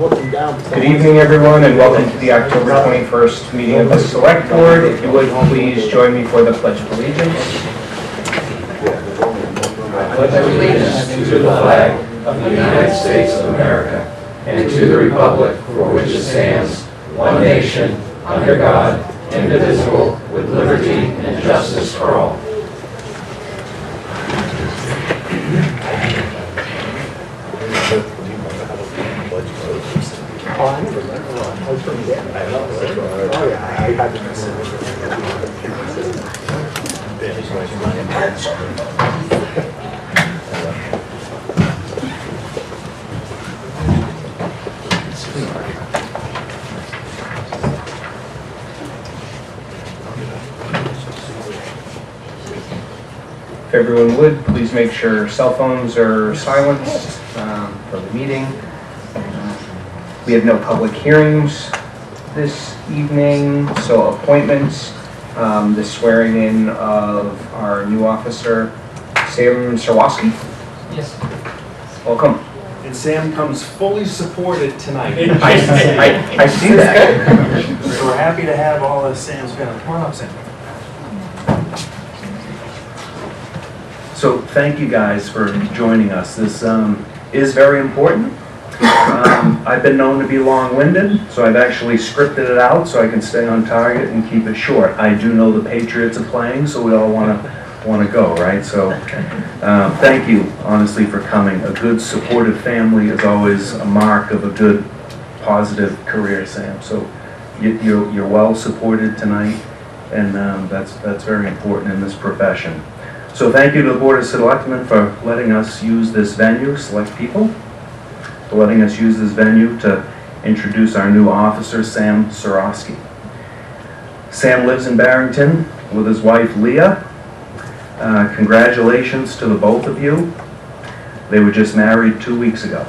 Good evening, everyone, and welcome to the October 21st meeting of the Select Board. If you would, please join me for the Pledge of Allegiance. I pledge allegiance to the flag of the United States of America and to the republic for which it stands, one nation, under God, indivisible, with liberty and justice for all. Oh, I never remember. I was from there. I know. Oh, yeah, I had to miss If everyone would, please make sure cell phones are silenced for the meeting. We have no public hearings this evening, so appointments, the swearing in of our new officer, Sam Sarwowski. Yes. Welcome. And Sam comes fully supported tonight. I see that. So we're happy to have all of Sam's family. Come on up, Sam. So thank you guys for joining us. This is very important. I've been known to be long-winded, so I've actually scripted it out so I can stay on target and keep it short. I do know the Patriots are playing, so we all want to go, right? So thank you, honestly, for coming. A good, supportive family is always a mark of a good, positive career, Sam. So you're well supported tonight, and that's very important in this profession. So thank you to the Board of Selectmen for letting us use this venue, select people, for letting us use this venue to introduce our new officer, Sam Sarwowski. Sam lives in Barrington with his wife, Leah. Congratulations to the both of you. They were just married 2 weeks ago.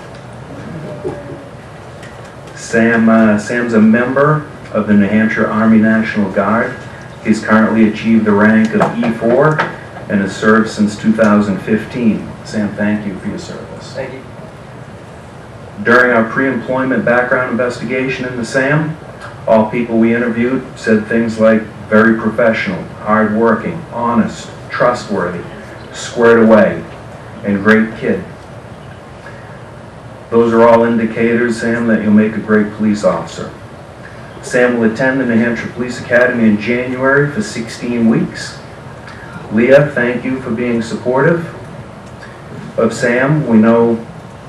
Sam's a member of the New Hampshire Army National Guard. He's currently achieved the rank of E4 and has served since 2015. Sam, thank you for your service. Thank you. During our pre-employment background investigation into Sam, all people we interviewed said things like very professional, hardworking, honest, trustworthy, squared away, and great kid. Those are all indicators, Sam, that you'll make a great police officer. Sam will attend the New Hampshire Police Academy in January for 16 weeks. Leah, thank you for being supportive of Sam. We know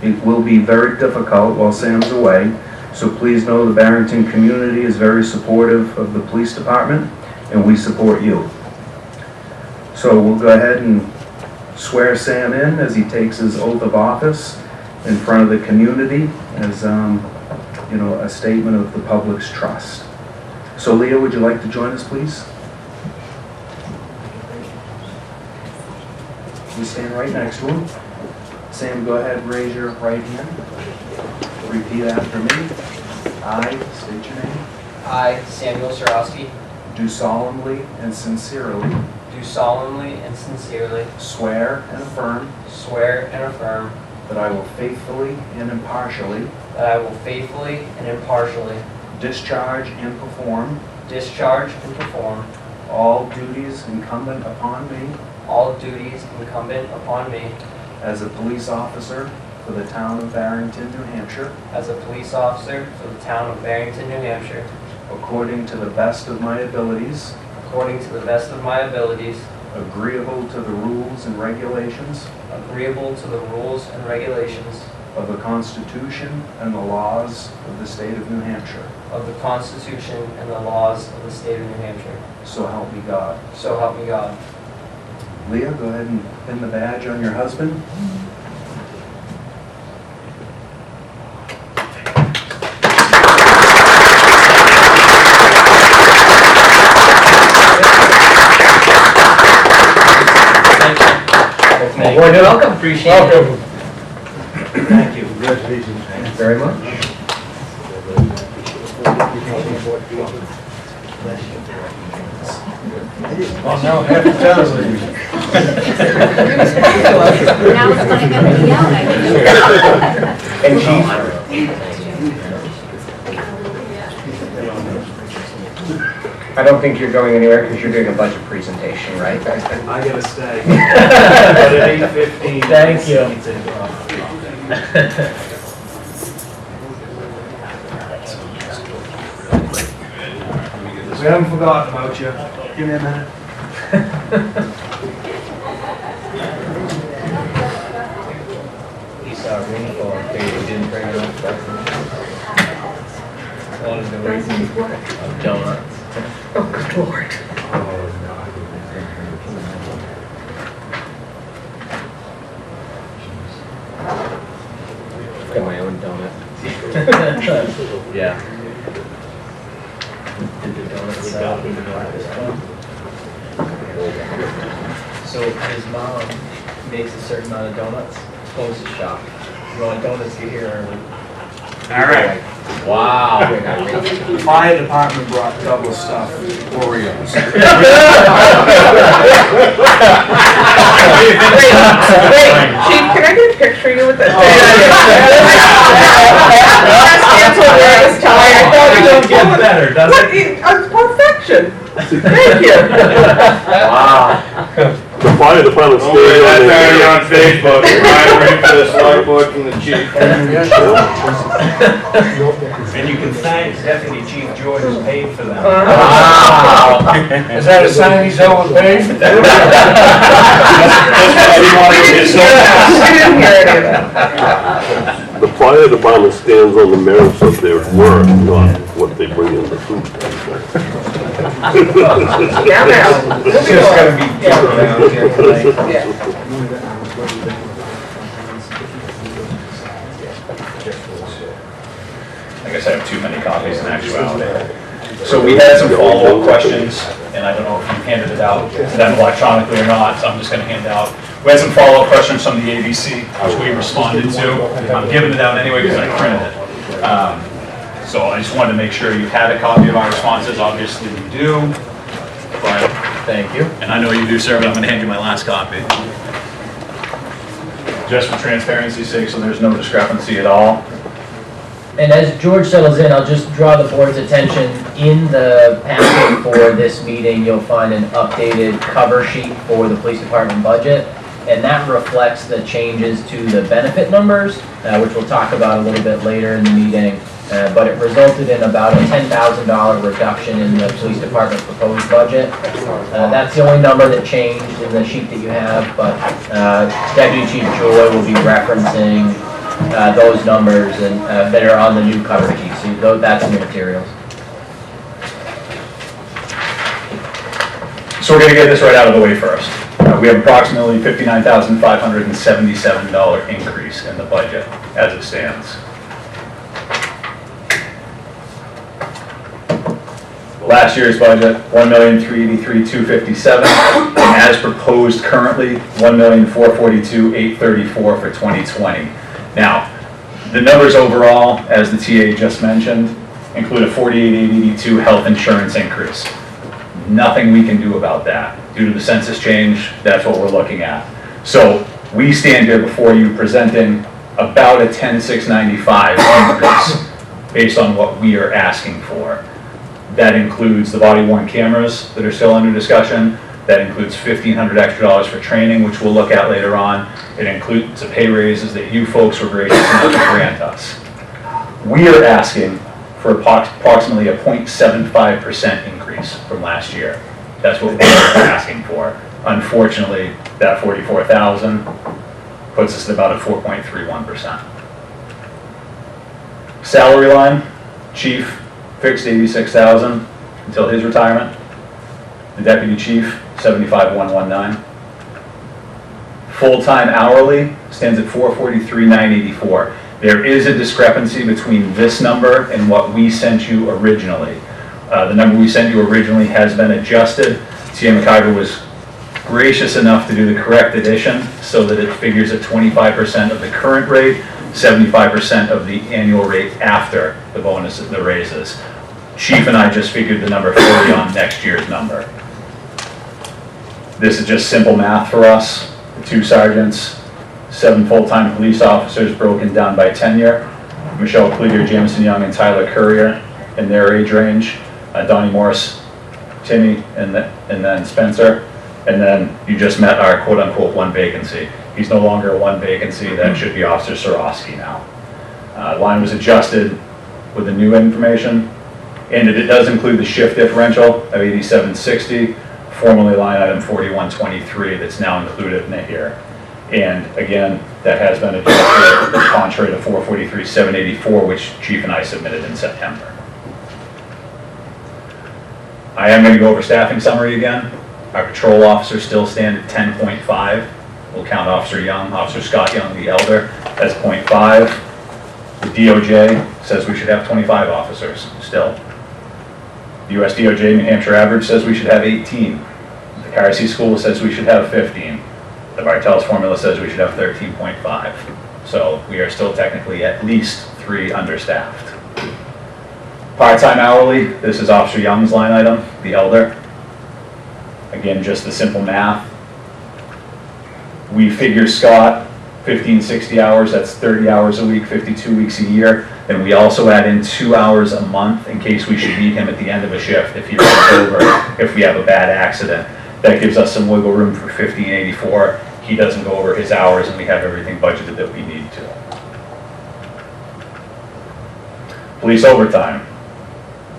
it will be very difficult while Sam's away, so please know the Barrington community is very supportive of the police department, and we support you. So we'll go ahead and swear Sam in as he takes his oath of office in front of the community as a statement of the public's trust. So Leah, would you like to join us, please? You stand right next to him. Sam, go ahead and raise your right hand. Repeat after me. I, state your name. I, Samuel Sarwowski, Do solemnly and sincerely do solemnly and sincerely swear and affirm swear and affirm that I will faithfully and impartially that I will faithfully and impartially discharge and perform discharge and perform all duties incumbent upon me all duties incumbent upon me as a police officer for the town of Barrington, New Hampshire, as a police officer for the town of Barrington, New Hampshire, according to the best of my abilities, according to the best of my abilities, agreeable to the rules and regulations agreeable to the rules and regulations of the Constitution and the laws of the state of New Hampshire. of the Constitution and the laws of the state of New Hampshire. So help me God. So help me God. Leah, go ahead and pin the badge on your husband. Thank you. Welcome. Appreciate it. Thank you. Congratulations. Thank you very much. Oh, no, half the town is leaving. Now it's gonna get me out, I guess. And Chief, I don't think you're going anywhere because you're doing a budget presentation, right? I gotta stay. But at 8:15. Thank you. We haven't forgotten about you. Give me a minute. You saw a ring full of things you didn't bring it up. One of the reasons of donuts. Oh, good Lord. Got my own donut. Yeah. Did the donuts sell? So his mom makes a certain amount of donuts, closes the shop. You want donuts, get here early. All right. Wow. Fire department brought double stuffed Oreos. Wait, Chief, can I get a picture of you with that? Cancel wearing this tie. I thought you It were gets better, doesn't it? perfection. Thank you. Wow. The fire department Only stays that on dirty there. on Facebook, right, ready for the select board from the chief. And you can thank Deputy Chief George who's paid for them. Wow. Is that a sign he's overpaid? We didn't hear any of that. The fire department stands on the merits of their work, not what they bring in the food. Yeah, now. It's just gonna be different around here tonight. Yeah. I guess I have too many copies in actuality. So we had some follow-up questions, and I don't know if you handed it out to them electronically or not, so I'm just gonna hand it out. We had some follow-up questions from the ABC, which we responded to. I'm giving it out anyway because I printed it. So I just wanted to make sure you had a copy of our responses. Obviously you do, but Thank you. and I know you do, sir, but I'm gonna hand you my last copy. Just for transparency's sake, so there's no discrepancy at all. And as George settles in, I'll just draw the board's attention, in the packet for this meeting, you'll find an updated cover sheet for the police department budget, and that reflects the changes to the benefit numbers, which we'll talk about a little bit later in the meeting, but it resulted in about a $10,000 reduction in the police department proposed budget. That's the only number that changed in the sheet that you have, but Deputy Chief Joy will be referencing those numbers and that are on the new cover sheet, so that's in the materials. So we're gonna get this right out of the way first. We have approximately $59,577 increase in the budget as it stands. Last year's budget, $1,383,257, and as proposed currently, $1,442,834 for 2020. Now, the numbers overall, as the TA just mentioned, include a $48,882 health insurance increase. Nothing we can do about that. Due to the census change, that's what we're looking at. So we stand here before you presenting about a $10,695 increase based on what we are asking for. That includes the body-worn cameras that are still under discussion. That includes $1,500 extra for training, which we'll look at later on. It includes the pay raises that you folks were gracious enough to grant us. We are asking for approximately a 0.75% increase from last year. That's what we're asking for. Unfortunately, that 44,000 puts us at about a 4.31%. Salary line, chief, fixed 86,000 until his retirement. The deputy chief, 75,119. Full-time hourly stands at 443,984. There is a discrepancy between this number and what we sent you originally. The number we sent you originally has been adjusted. Tia McIver was gracious enough to do the correct addition so that it figures at 25% of the current rate, 75% of the annual rate after the bonuses, the raises. Chief and I just figured the number 40 on next year's number. This is just simple math for us. 2 sergeants, 7 full-time police officers broken down by tenure. Michelle Clear, Jameson Young, and Tyler Courier in their age range. Donnie Morris, Timmy, and then Spencer. And then you just met our quote-unquote one vacancy. He's no longer a one vacancy. That should be Officer Sorosky now. Line was adjusted with the new information, and it does include the shift differential of 8760, formerly line item 4123, that's now included in it here. And again, that has been adjusted contrary to 443,784, which Chief and I submitted in September. I am going to go over staffing summary again. Our patrol officers still stand at 10.5. We'll count Officer Young, Officer Scott Young, the elder, as 0.5. The DOJ says we should have 25 officers still. The US DOJ New Hampshire average says we should have 18. The KRC school says we should have 15. The Bartels formula says we should have 13.5. So we are still technically at least 3 understaffed. Part-time hourly, this is Officer Young's line item, the elder. Again, just the simple math. We figure Scott 15, 60 hours, that's 30 hours a week, 52 weeks a year. And we also add in 2 hours a month in case we should need him at the end of a shift if he runs over, if we have a bad accident. That gives us some wiggle room for 1584. He doesn't go over his hours and we have everything budgeted that we need to. Police overtime,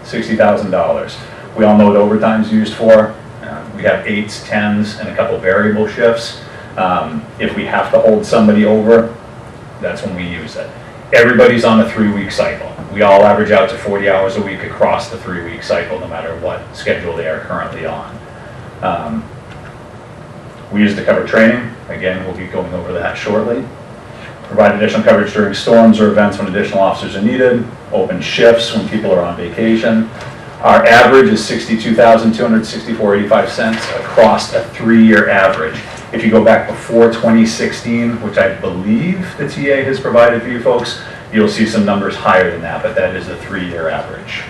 $60,000. We all know what overtime's used for. We have 8s, 10s, and a couple variable shifts. If we have to hold somebody over, that's when we use it. Everybody's on a 3-week cycle. We all average out to 40 hours a week across the 3-week cycle, no matter what schedule they are currently on. We use the cover training. Again, we'll be going over that shortly. Provide additional coverage during storms or events when additional officers are needed. Open shifts when people are on vacation. Our average is $62,264.85 across a 3-year average. If you go back before 2016, which I believe the TA has provided for you folks, you'll see some numbers higher than that, but that is a 3-year average.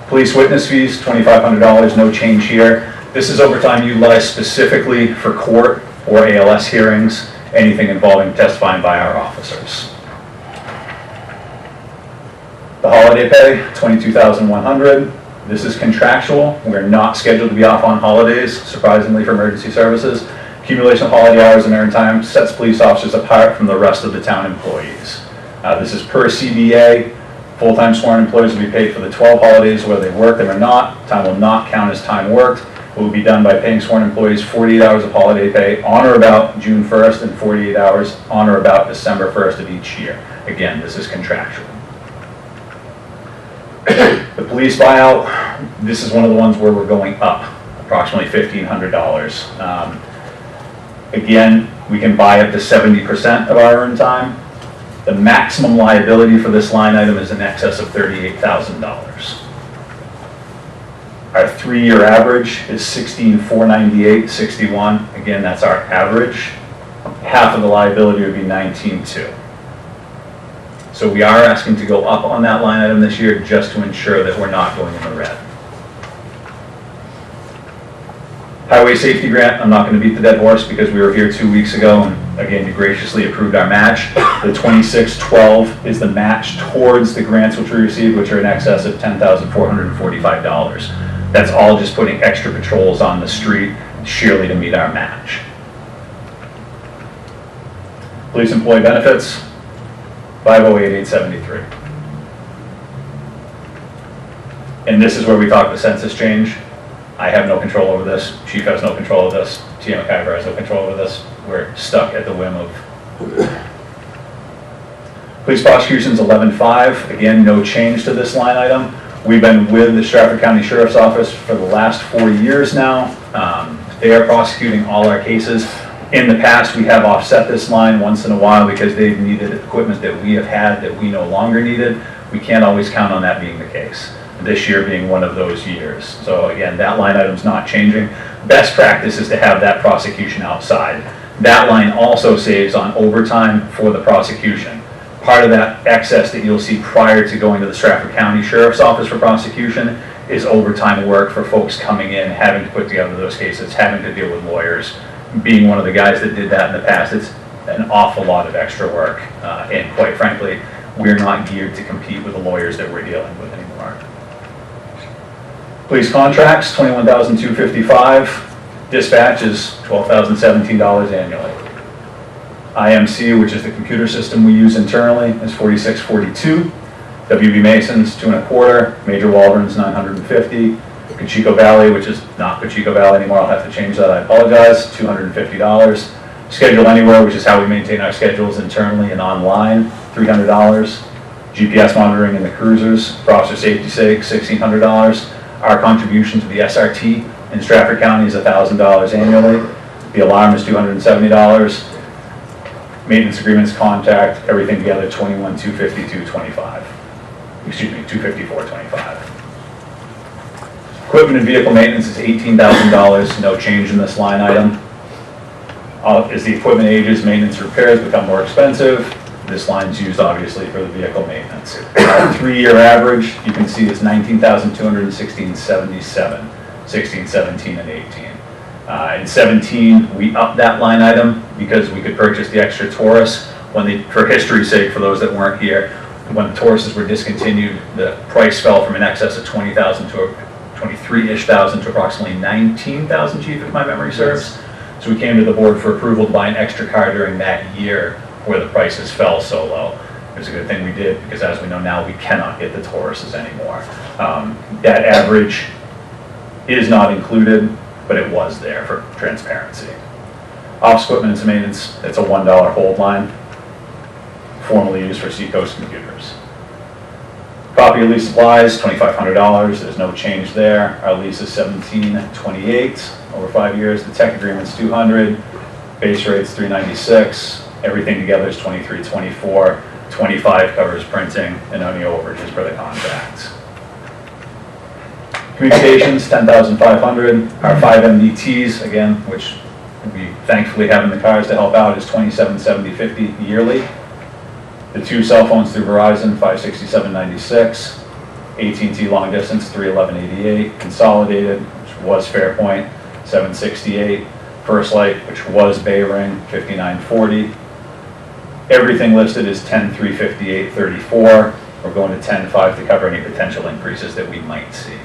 Police witness fees, $2,500, no change here. This is overtime utilized specifically for court or ALS hearings, anything involving testifying by our officers. The holiday pay, $22,100. This is contractual. We're not scheduled to be off on holidays, surprisingly for emergency services. Accumulation of holiday hours and earned time sets police officers apart from the rest of the town employees. This is per CBA. Full-time sworn employees will be paid for the 12 holidays whether they work them or not. Time will not count as time worked. It will be done by paying sworn employees 48 hours of holiday pay on or about June 1st and 48 hours on or about December 1st of each year. Again, this is contractual. The police buyout, this is one of the ones where we're going up, approximately $1,500. Again, we can buy up to 70% of our earned time. The maximum liability for this line item is in excess of $38,000. Our 3-year average is $16,498.61. Again, that's our average. Half of the liability would be $19,200. So we are asking to go up on that line item this year just to ensure that we're not going in the red. Highway safety grant, I'm not going to beat the dead horse because we were here 2 weeks ago and again, you graciously approved our match. The 2612 is the match towards the grants which we received, which are in excess of $10,445. That's all just putting extra patrols on the street sheerly to meet our match. Police employee benefits, $508,873. And this is where we talk the census change. I have no control over this. Chief has no control of this. Tia McIver has no control over this. We're stuck at the whim of. Police prosecutions 11.5. Again, no change to this line item. We've been with the Stratford County Sheriff's Office for the last 4 years now. They are prosecuting all our cases. In the past, we have offset this line once in a while because they've needed equipment that we have had that we no longer needed. We can't always count on that being the case. This year being one of those years. So again, that line item's not changing. Best practice is to have that prosecution outside. That line also saves on overtime for the prosecution. Part of that excess that you'll see prior to going to the Stratford County Sheriff's Office for prosecution is overtime work for folks coming in, having to put together those cases, having to deal with lawyers. Being one of the guys that did that in the past, it's an awful lot of extra work, and quite frankly, we're not geared to compete with the lawyers that we're dealing with anymore. Police contracts, $21,255. Dispatch is $12,017 annually. IMC, which is the computer system we use internally, is $46.42. WB Mason's $2.25. Major Walden's $950. Pacheco Valley, which is not Pacheco Valley anymore, I'll have to change that, I apologize, $250. Schedule Anywhere, which is how we maintain our schedules internally and online, $300. GPS monitoring in the cruisers, for officer safety's sake, $1,600. Our contribution to the SRT in Stratford County is $1,000 annually. The alarm is $270. Maintenance agreements, contact, everything together, $21,252.25. Excuse me, $254.25. Equipment and vehicle maintenance is $18,000, no change in this line item. As the equipment ages, maintenance repairs become more expensive. This line's used obviously for the vehicle maintenance. Our 3-year average, you can see, is $19,216.77, 16, 17, and 18. In 17, we upped that line item because we could purchase the extra Taurus. For history's sake, for those that weren't here, when the Tauruses were discontinued, the price fell from an excess of $20,000 to 23-ish thousand to approximately 19,000, chief, if my memory serves. So we came to the board for approval to buy an extra car during that year where the prices fell so low. It was a good thing we did, because as we know now, we cannot get the Tauruses anymore. That average is not included, but it was there for transparency. Office equipment and maintenance, it's a $1 hold line, formerly used for Seacoast computers. Copy of lease supplies, $2,500, there's no change there. Our lease is $17.28 over 5 years. The tech agreement's $200, base rate's $396, everything together is $23.24. $25 covers printing and any overages for the contracts. Communications, $10,500. Our 5 MDTs, again, which we thankfully have in the cars to help out, is $27.70.50 yearly. The 2 cell phones through Verizon, $567.96. AT&T long distance, $311.88. Consolidated, which was Fairpoint, $768. First Light, which was Bay Ring, $59.40. Everything listed is $10,358.34. We're going to $10,500 to cover any potential increases that we might see.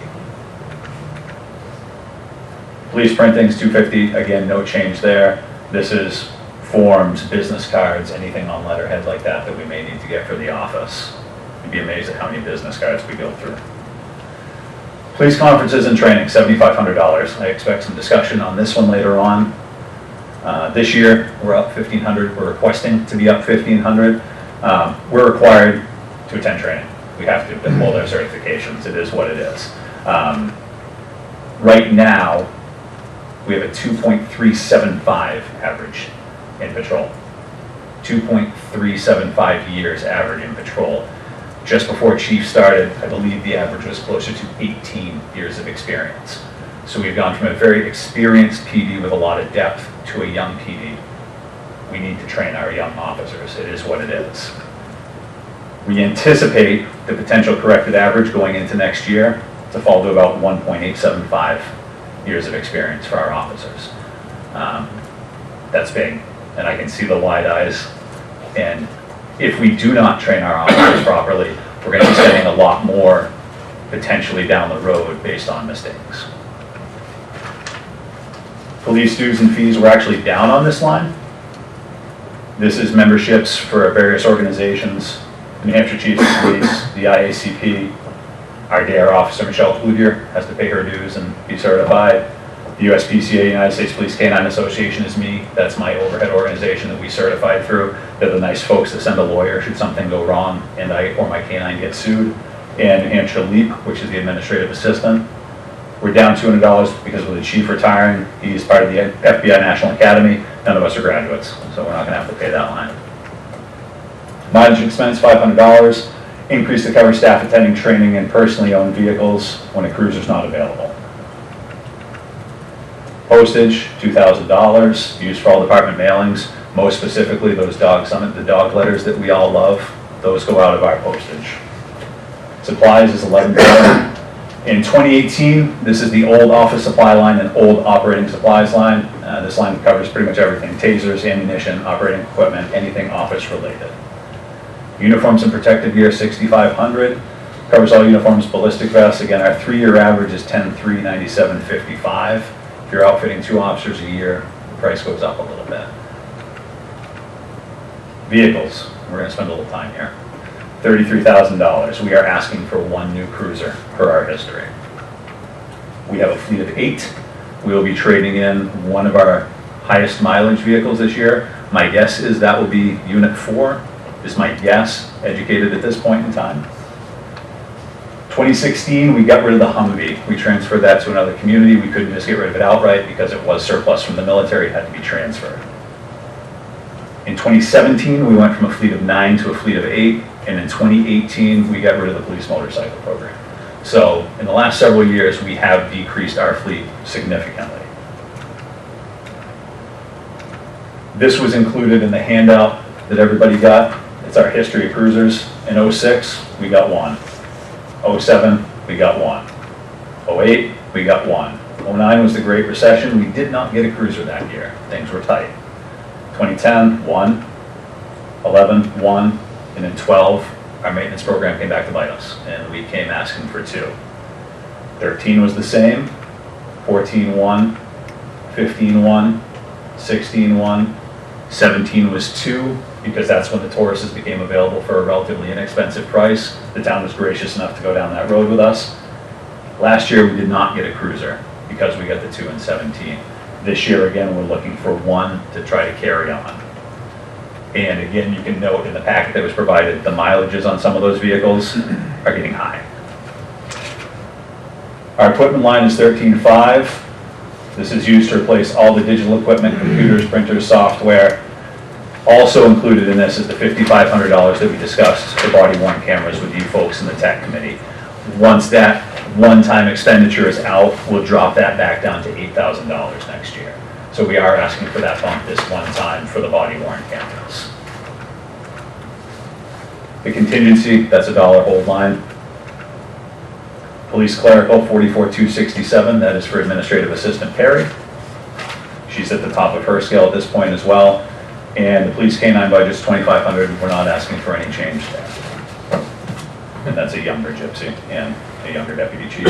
Police printing's $250, again, no change there. This is forms, business cards, anything on letterhead like that that we may need to get for the office. You'd be amazed at how many business cards we go through. Police conferences and training, $7,500. I expect some discussion on this one later on. This year, we're up $1,500. We're requesting to be up $1,500. We're required to attend training. We have to hold our certifications. It is what it is. Right now, we have a 2.375 average in patrol. 2.375 years average in patrol. Just before Chief started, I believe the average was closer to 18 years of experience. So we've gone from a very experienced PD with a lot of depth to a young PD. We need to train our young officers. It is what it is. We anticipate the potential corrected average going into next year to fall to about 1.875 years of experience for our officers. That's big, and I can see the wide eyes. And if we do not train our officers properly, we're going to be spending a lot more potentially down the road based on mistakes. Police dues and fees were actually down on this line. This is memberships for various organizations, the New Hampshire Chiefs of Police, the IACP. Our DARE officer, Michelle Cloutier, has to pay her dues and be certified. The USPCA, United States Police Canine Association, is me. That's my overhead organization that we certified through. They're the nice folks that send a lawyer should something go wrong and I or my canine get sued. And New Hampshire LEAP, which is the administrative assistant. We're down $200 because of the chief retiring. He's part of the FBI National Academy. None of us are graduates, so we're not going to have to pay that line. Mileage expense, $500. Increase to cover staff attending training in personally owned vehicles when a cruiser's not available. Postage, $2,000, used for all department mailings, most specifically those Dog Summit, the dog letters that we all love, those go out of our postage. Supplies is $11,000. In 2018, this is the old office supply line and old operating supplies line. This line covers pretty much everything: tasers, ammunition, operating equipment, anything office related. Uniforms and protective gear, 6,500. Covers all uniforms, ballistic vests. Again, our 3-year average is 10,397.55. If you're outfitting 2 officers a year, the price goes up a little bit. Vehicles, we're going to spend a little time here. $33,000. We are asking for 1 new cruiser per our history. We have a fleet of 8. We will be trading in one of our highest mileage vehicles this year. My guess is that will be Unit 4, is my guess, educated at this point in time. 2016, we got rid of the Humvee. We transferred that to another community. We couldn't just get rid of it outright because it was surplus from the military. It had to be transferred. In 2017, we went from a fleet of 9 to a fleet of 8. And in 2018, we got rid of the police motorcycle program. So in the last several years, we have decreased our fleet significantly. This was included in the handout that everybody got. It's our history of cruisers. In 06, we got 1. 07, we got 1. 08, we got 1. 09 was the Great Recession. We did not get a cruiser that year. Things were tight. 2010, 1. 11, 1. And in 12, our maintenance program came back to bite us, and we came asking for 2. 13 was the same. 14, 1. 15, 1. 16, 1. 17 was 2, because that's when the Tauruses became available for a relatively inexpensive price. The town was gracious enough to go down that road with us. Last year, we did not get a cruiser because we got the 2 in 17. This year, again, we're looking for 1 to try to carry on. And again, you can note in the packet that was provided, the mileages on some of those vehicles are getting high. Our equipment line is 13.5. This is used to replace all the digital equipment, computers, printers, software. Also included in this is the $5,500 that we discussed for body-worn cameras with you folks in the tech committee. Once that one-time expenditure is out, we'll drop that back down to $8,000 next year. So we are asking for that bump this one time for the body-worn cameras. The contingency, that's a $1 hold line. Police clerical, 44,267, that is for Administrative Assistant Perry. She's at the top of her scale at this point as well. And the police K-9 budget's $2,500, we're not asking for any change there. And that's a younger gypsy and a younger deputy chief.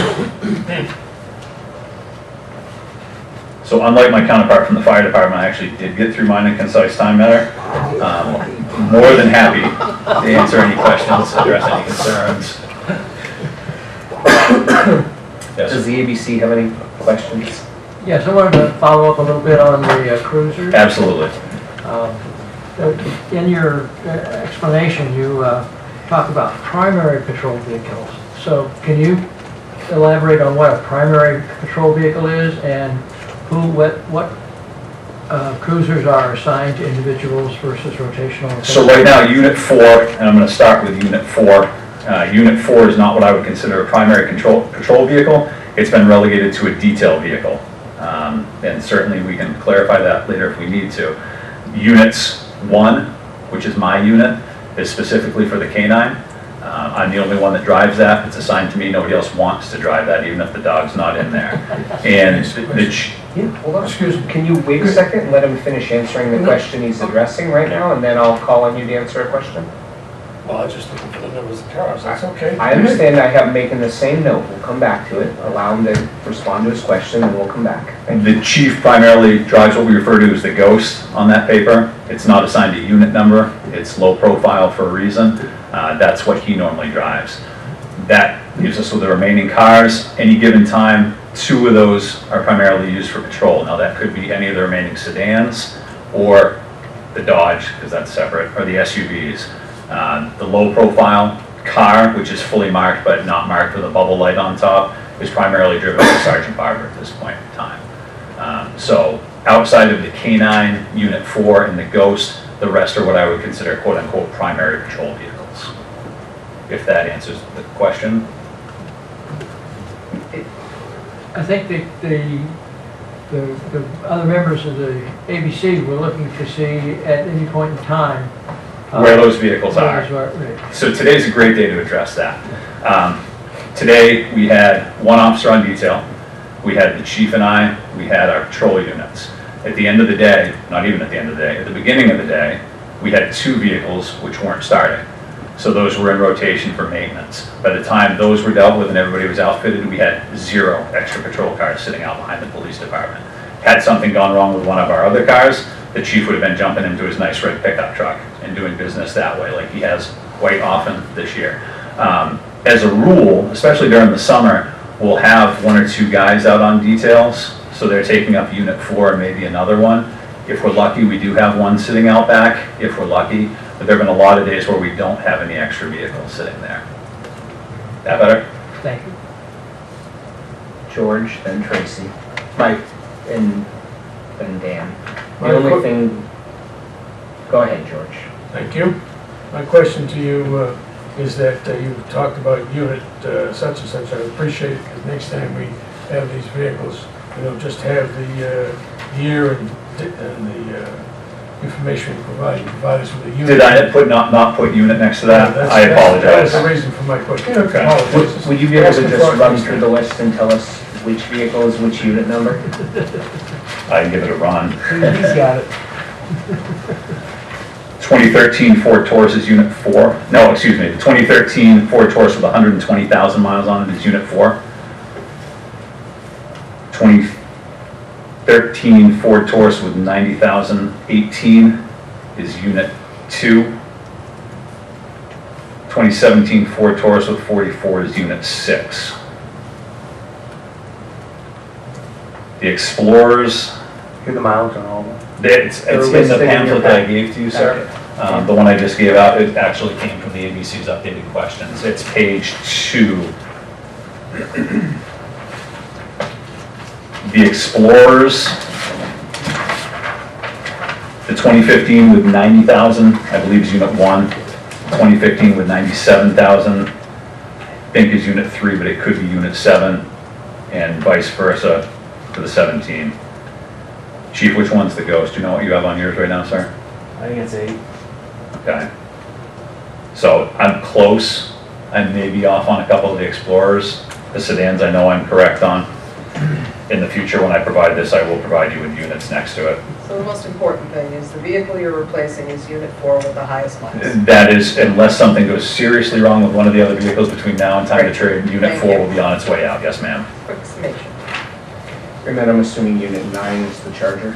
So unlike my counterpart from the fire department, I actually did get through mine in a concise time matter. More than happy to answer any questions, address any concerns. Yes. Does the ABC have any questions? Yes, I wanted to follow up a little bit on the cruisers. Absolutely. In your explanation, you talk about primary patrol vehicles. So can you elaborate on what a primary patrol vehicle is and what cruisers are assigned to individuals versus rotational? So right now, Unit 4, and I'm going to start with Unit 4. Unit 4 is not what I would consider a primary patrol vehicle. It's been relegated to a detail vehicle. And certainly we can clarify that later if we need to. Units 1, which is my unit, is specifically for the K-9. I'm the only one that drives that. It's assigned to me. Nobody else wants to drive that, even if the dog's not in there. And Yeah, hold on. Excuse me. Can you wait a second and let him finish answering the question he's addressing right now, and then I'll call on you to answer a question? Well, I was just looking for the numbers of cars, that's okay. I understand I have making the same note. We'll come back to it. Allow him to respond to his question, and we'll come back. Thank you. the chief primarily drives what we refer to as the ghost on that paper. It's not assigned a unit number. It's low profile for a reason. That's what he normally drives. That leaves us with the remaining cars. Any given time, 2 of those are primarily used for patrol. Now that could be any of the remaining sedans or the Dodge, because that's separate, or the SUVs. The low profile car, which is fully marked but not marked with a bubble light on top, is primarily driven by Sergeant Barber at this point in time. So outside of the K-9, Unit 4, and the Ghost, the rest are what I would consider quote-unquote primary patrol vehicles. If that answers the question. I think the other members of the ABC were looking to see at any point in time Where those vehicles where are. those right. So today's a great day to address that. Today, we had one officer on detail, we had the chief and I, we had our patrol units. At the end of the day, not even at the end of the day, at the beginning of the day, we had 2 vehicles which weren't starting. So those were in rotation for maintenance. By the time those were dealt with and everybody was outfitted, we had 0 extra patrol cars sitting out behind the police department. Had something gone wrong with one of our other cars, the chief would have been jumping into his nice red pickup truck and doing business that way, like he has quite often this year. As a rule, especially during the summer, we'll have 1 or 2 guys out on details, so they're taking up unit 4 and maybe another one. If we're lucky, we do have 1 sitting out back, if we're lucky, but there've been a lot of days where we don't have any extra vehicles sitting there. That better? Thank you. George, then Tracy, Mike, and then Dan. The My only que- thing, go ahead, George. Thank you. My question to you is that you talked about unit such and such. I appreciate it. Next time we have these vehicles, we don't just have the year and the information you provide us with a unit. Did I not put unit next to that? I apologize. That's the reason for my question. Okay. Apologize. Would you be able to Asking just for- run through the list and tell us which vehicle is which unit number? I can give it a run. He's got it. 2013 Ford Taurus is unit 4. No, excuse me, the 2013 Ford Taurus with 120,000 miles on it is unit 4. 2013 Ford Taurus with 90,018 is unit 2. 2017 Ford Taurus with 44 is unit 6. The Explorers, Get the miles on all of them. it's in the listed in your pamphlet that I packet. gave to you, sir. The one I just gave out, it actually came from the ABC's updated questions. It's page 2. The Explorers, the 2015 with 90,000, I believe is unit 1. 2015 with 97,000, I think is unit 3, but it could be unit 7, and vice versa for the 17. Chief, which one's the Ghost? Do you know what you have on yours right now, sir? I think it's 8. Okay. So I'm close. I may be off on a couple of the Explorers. The sedans I know I'm correct on. In the future, when I provide this, I will provide you with units next to it. So the most important thing is the vehicle you're replacing is unit 4 with the highest miles. That is, unless something goes seriously wrong with one of the other vehicles between now and time to trade, unit Thank 4 you. will be on its way out. Yes, ma'am. Quick summation. And then I'm assuming unit 9 is the Charger?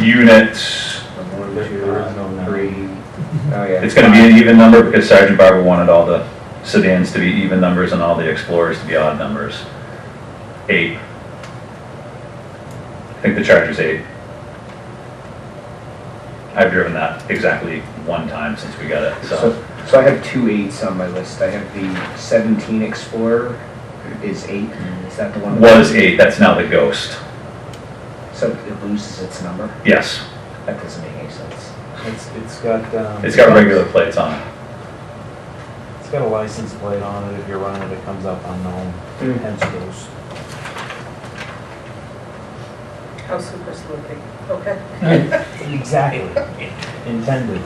Unit, 1, 2, 3. Oh, yeah. it's going to be an even number because Sergeant Barber wanted all the sedans to be even numbers and all the Explorers to be odd numbers. 8. I think the Charger's 8. I've driven that exactly 1 time since we got it, so. So I have 2 8s on my list. I have the 17 Explorer is 8. Is that the one? Was 8, that's now the Ghost. So it loses its number? Yes, That doesn't make any sense. It's got. it's got regular plates on it. It's got a license plate on it. If you're running it, it comes up unknown. Hence Ghost. How super sleuthing. Okay. Exactly. Intended.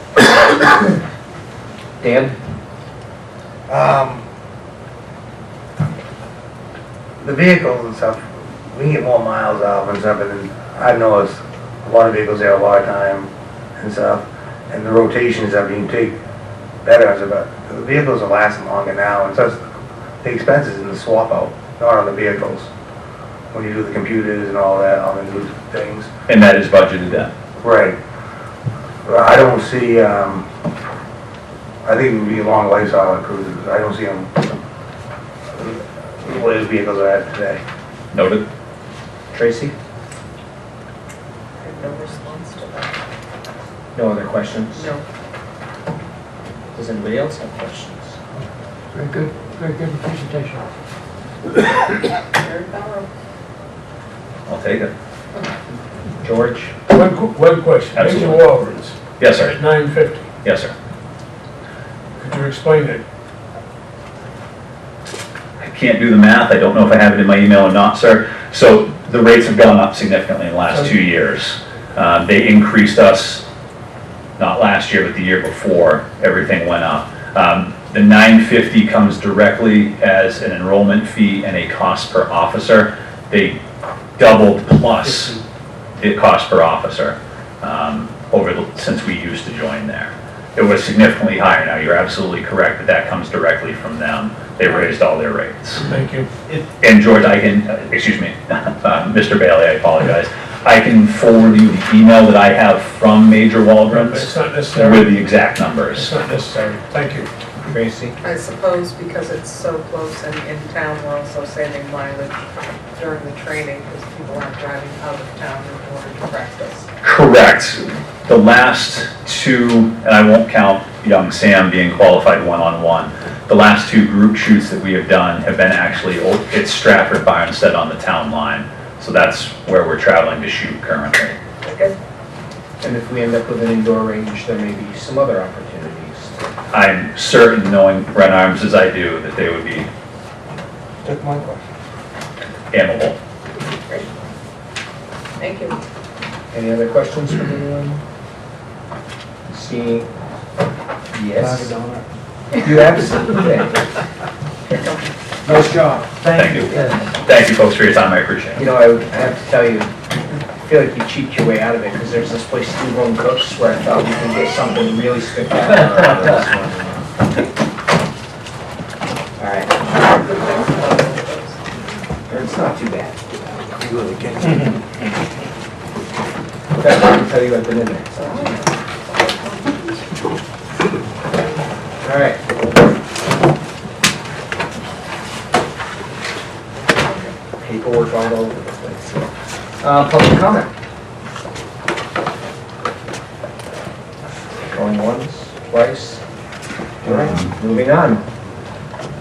Dan? The vehicles and stuff, we can get more miles out and stuff, and then I've noticed a lot of vehicles there a lot of time and stuff, and the rotations that you can take better, and stuff, but the vehicles are lasting longer now, and such, the expenses in the swap out, not on the vehicles. When you do the computers and all that, on the new things. And that is budgeted in. Right. Well, I don't see, I think it would be a long lifestyle on cruisers. I don't see them, the way the vehicles are at today. Noted. Tracy? I have no response to that. No other questions? No. Does anybody else have questions? Very good presentation. Very thorough. I'll take it. George? One question. Major Absolutely. Walgreens Yes, sir. at 950. Yes, sir. Could you explain it? I can't do the math. I don't know if I have it in my email or not, sir. So the rates have gone up significantly in the last 2 years. They increased us, not last year, but the year before, everything went up. The $950 comes directly as an enrollment fee and a cost per officer. They doubled plus the cost per officer since we used to join there. It was significantly higher. Now, you're absolutely correct that that comes directly from them. They raised all their rates. Thank you. And George, I can, excuse me, Mr. Bailey, I apologize. I can forward you the email that I have from Major But Waldron's it's not necessary. with the exact numbers. It's not necessary. Thank you. Tracy? I suppose because it's so close and in town, we're also saving mileage during the training because people aren't driving out of town in order to practice. Correct. The last two, and I won't count young Sam being qualified one-on-one, the last two group shoots that we have done have been actually, it's Stratford by instead on the town line. So that's where we're traveling to shoot currently. Okay. And if we end up with an indoor range, there may be some other opportunities. I'm certain, knowing Red Arms as I do, that they would be Took my question. amiable. Great. Thank you. Any other questions from anyone? See? Yes. You absolutely did. Nice job. Thank you. Thank you folks for your time, I appreciate it. You know, I have to tell you, I feel like you cheat your way out of it, because there's this place, Two Home Cooks, where I thought we could get something really spectacular out of this one. All right. It's not too bad. In fact, I can tell you I've been in there. So. All right. Paperwork all over the place. Public comment. Going once, twice. All right, moving on.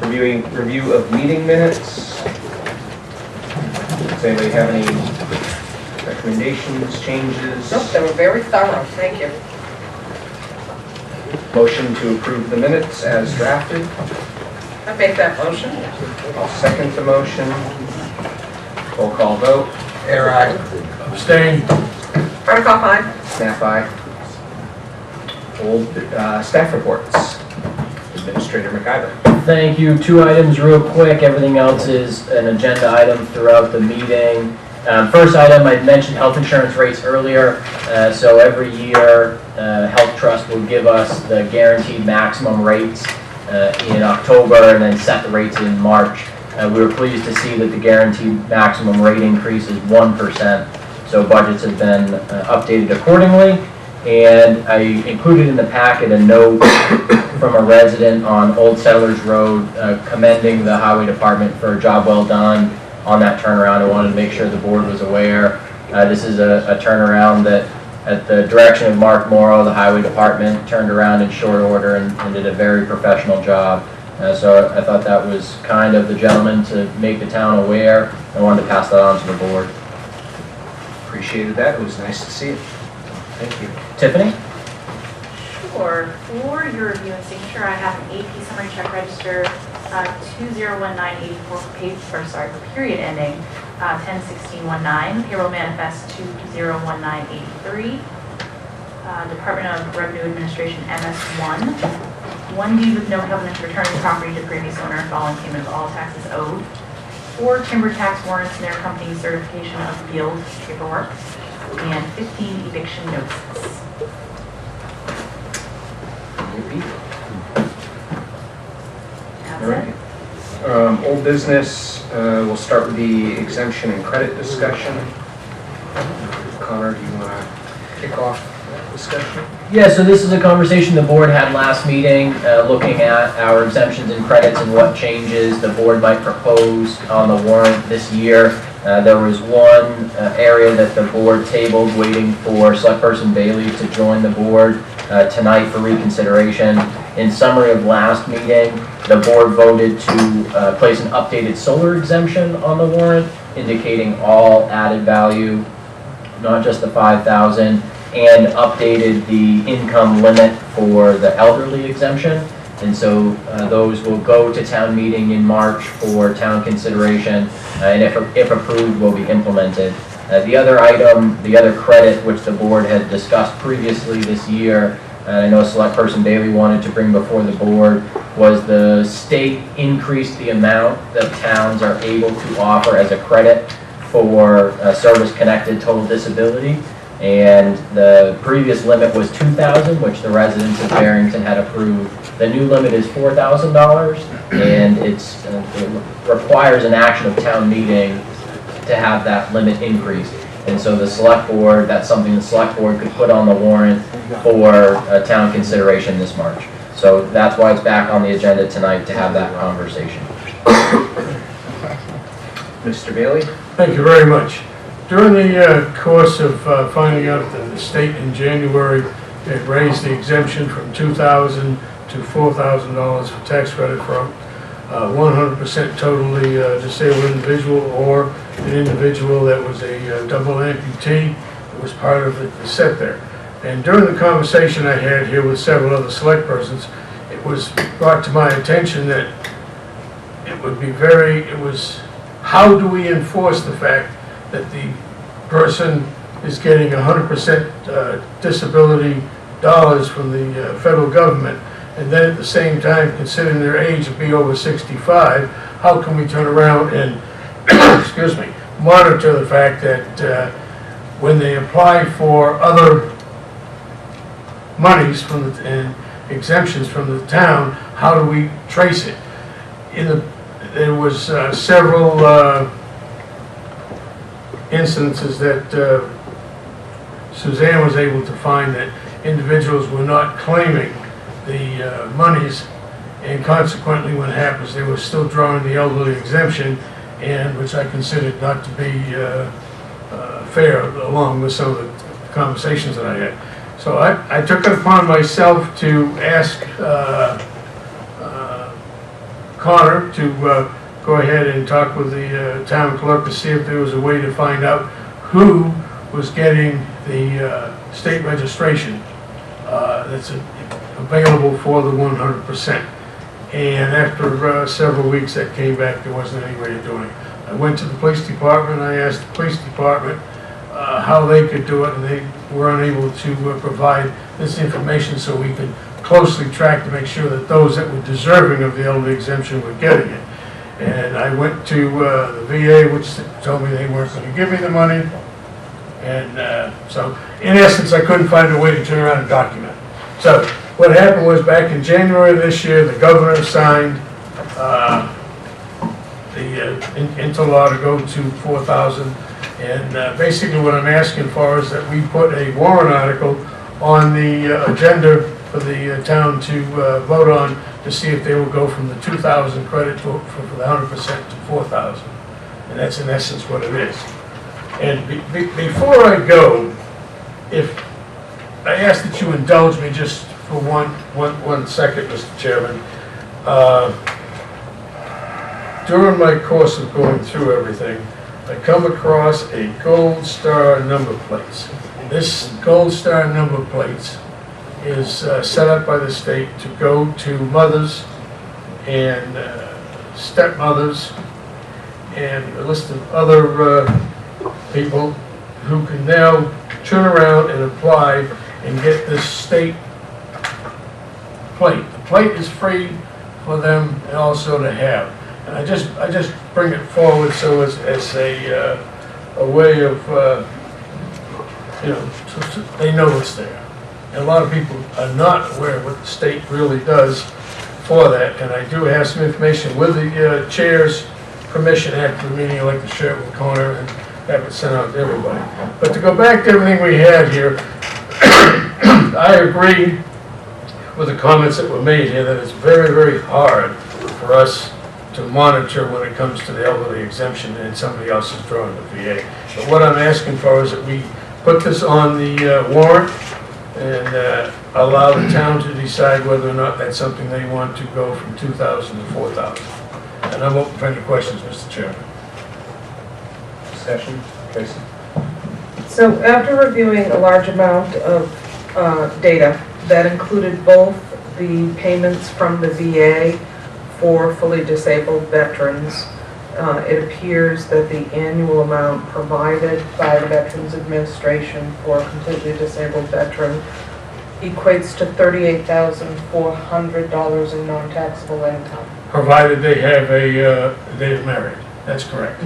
Review of meeting minutes. Does anybody have any recommendations, changes? Nope, they were very thorough. Thank you. Motion to approve the minutes as drafted. I make that motion. I'll second the motion. Roll call vote. Air aye. Abstain. Hardikoff, aye. Snap aye. Old staff reports. Administrator McIver. Thank you. 2 items real quick. Everything else is an agenda item throughout the meeting. First item, I mentioned health insurance rates earlier. So every year, Health Trust will give us the guaranteed maximum rates in October and then set the rates in March. We were pleased to see that the guaranteed maximum rate increase is 1%. So budgets have been updated accordingly. And I included in the packet a note from a resident on Old Settlers Road commending the highway department for a job well done on that turnaround. I wanted to make sure the board was aware. This is a turnaround that, at the direction of Mark Morrow, the highway department turned around in short order and did a very professional job. So I thought that was kind of the gentleman to make the town aware. I wanted to pass that on to the board. Appreciated that. It was nice to see it. Thank you. Tiffany? Sure. For your review and signature, I have an AP summary check register 201984 for period ending 10/16/19. Payroll manifest 201983. Department of Revenue Administration MS1. 1 deed with no covenant returning property to previous owner following payment of all taxes owed. 4 timber tax warrants and their accompanying certification of billed paperwork. And 15 eviction notices. All right. Old business, we'll start with the exemption and credit discussion. Connor, do you want to kick off that discussion? Yeah, so this is a conversation the board had last meeting, looking at our exemptions and credits and what changes the board might propose on the warrant this year. There was one area that the board tabled, waiting for Select Person Bailey to join the board tonight for reconsideration. In summary of last meeting, the board voted to place an updated solar exemption on the warrant, indicating all added value, not just the 5,000, and updated the income limit for the elderly exemption. And so those will go to town meeting in March for town consideration, and if approved, will be implemented. The other item, the other credit which the board had discussed previously this year, and I know Select Person Bailey wanted to bring before the board, was the state increased the amount that towns are able to offer as a credit for service-connected total disability. And the previous limit was $2,000, which the residents of Barrington had approved. The new limit is $4,000, and it requires an action of town meeting to have that limit increased. And so the select board, that's something the select board could put on the warrant for town consideration this March. So that's why it's back on the agenda tonight to have that conversation. Mr. Bailey? Thank you very much. During the course of finding out that the state in January had raised the exemption from $2,000 to $4,000 for tax credit for 100% totally disabled individual or an individual that was a double amputee, it was part of the set there. And during the conversation I had here with several other select persons, it was brought to my attention that how do we enforce the fact that the person is getting 100% disability dollars from the federal government, and then at the same time, considering their age to be over 65, how can we turn around and, excuse me, monitor the fact that when they apply for other monies from and exemptions from the town, how do we trace it? There was several incidences that Suzanne was able to find that individuals were not claiming the monies, and consequently what happens, they were still drawing the elderly exemption, and which I considered not to be fair, along with some of the conversations that I had. So I took it upon myself to ask Connor to go ahead and talk with the town clerk to see if there was a way to find out who was getting the state registration that's available for the 100%. And after several weeks that came back, there wasn't any way of doing it. I went to the police department, I asked the police department how they could do it, and they were unable to provide this information, so we could closely track to make sure that those that were deserving of the elderly exemption were getting it. And I went to the VA, which told me they weren't going to give me the money. And so, in essence, I couldn't find a way to turn around and document it. So, what happened was back in January of this year, the governor signed into law to go to 4,000. And basically what I'm asking for is that we put a warrant article on the agenda for the town to vote on to see if they will go from the 2,000 credit for the 100% to 4,000. And that's in essence what it is. And before I go, if I ask that you indulge me just for one second, Mr. Chairman. During my course of going through everything, I come across a gold star number plates. This gold star number plates is set up by the state to go to mothers and stepmothers and a list of other people who can now turn around and apply and get this state plate. The plate is free for them also to have. And I just bring it forward so as a way of, they know it's there. And a lot of people are not aware of what the state really does for that. And I do have some information with the chair's permission after the meeting. I'd like to share it with Connor and have it sent out to everybody. But to go back to everything we had here, I agree with the comments that were made here that it's very, very hard for us to monitor when it comes to the elderly exemption and somebody else is drawing the VA. But what I'm asking for is that we put this on the warrant and allow the town to decide whether or not that's something they want to go from 2,000 to 4,000. And I'm open for any questions, Mr. Chairman. Discussion, Tracy? So after reviewing a large amount of data that included both the payments from the VA for fully disabled veterans, it appears that the annual amount provided by the Veterans Administration for a completely disabled veteran equates to $38,400 in non-taxable income. Provided they have they're married, that's correct.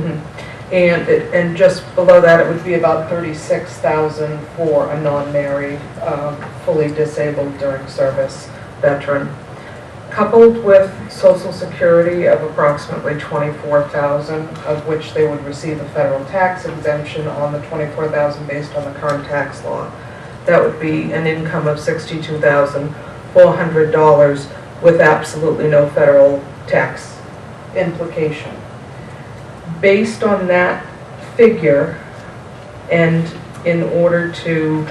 And just below that, it would be about $36,000 for a non-married, fully disabled during service veteran. Coupled with Social Security of approximately $24,000, of which they would receive a federal tax exemption on the $24,000 based on the current tax law. That would be an income of $62,400 with absolutely no federal tax implication. Based on that figure, and in order to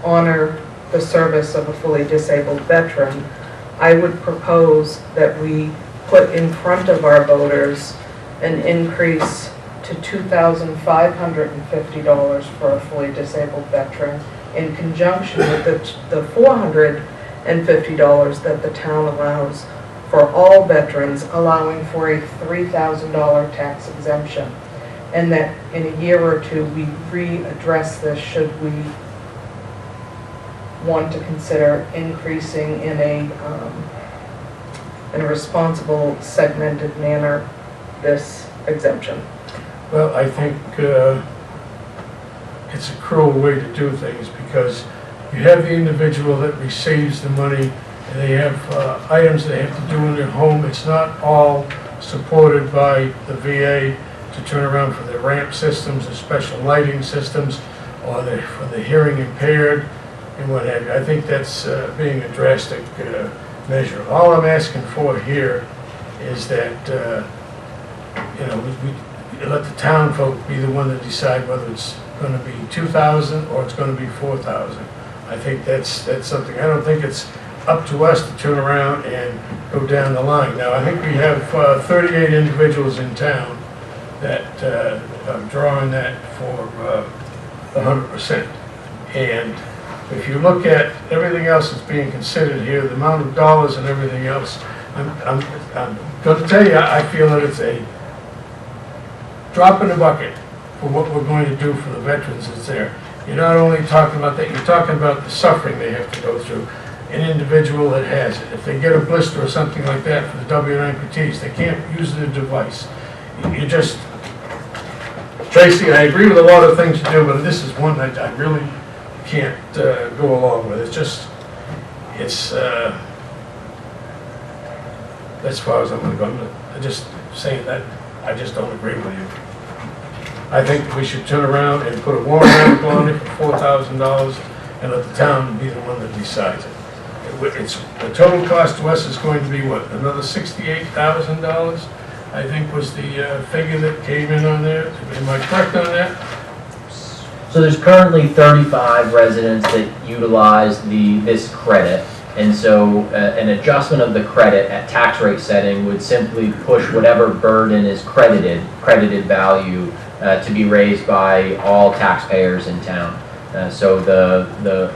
honor the service of a fully disabled veteran, I would propose that we put in front of our voters an increase to $2,550 for a fully disabled veteran in conjunction with the $450 that the town allows for all veterans, allowing for a $3,000 tax exemption. And that in a year or two, we readdress this should we want to consider increasing in a responsible, segmented manner this exemption. Well, I think it's a cruel way to do things, because you have the individual that receives the money, and they have items they have to do in their home. It's not all supported by the VA to turn around for their ramp systems or special lighting systems, or for the hearing impaired and what have you. I think that's being a drastic measure. All I'm asking for here is that we let the town folk be the one to decide whether it's going to be $2,000 or it's going to be $4,000. I think that's something. I don't think it's up to us to turn around and go down the line. Now, I think we have 38 individuals in town that are drawing that for 100%. And if you look at everything else that's being considered here, the amount of dollars and everything else, I'm going to tell you, I feel that it's a drop in the bucket for what we're going to do for the veterans that's there. You're not only talking about that, you're talking about the suffering they have to go through. An individual that has it, if they get a blister or something like that for the W amputees, they can't use their device. You just, Tracy, I agree with a lot of things you do, but this is one that I really can't go along with. It's just, as far as I'm going to go, I'm just saying that I just don't agree with you. I think we should turn around and put a warrant article on it for $4,000 and let the town be the one that decides it. The total cost to us is going to be what, another $68,000? I think was the figure that came in on there. Am I correct on that? So there's currently 35 residents that utilize this credit, and so an adjustment of the credit at tax rate setting would simply push whatever burden is credited value to be raised by all taxpayers in town. So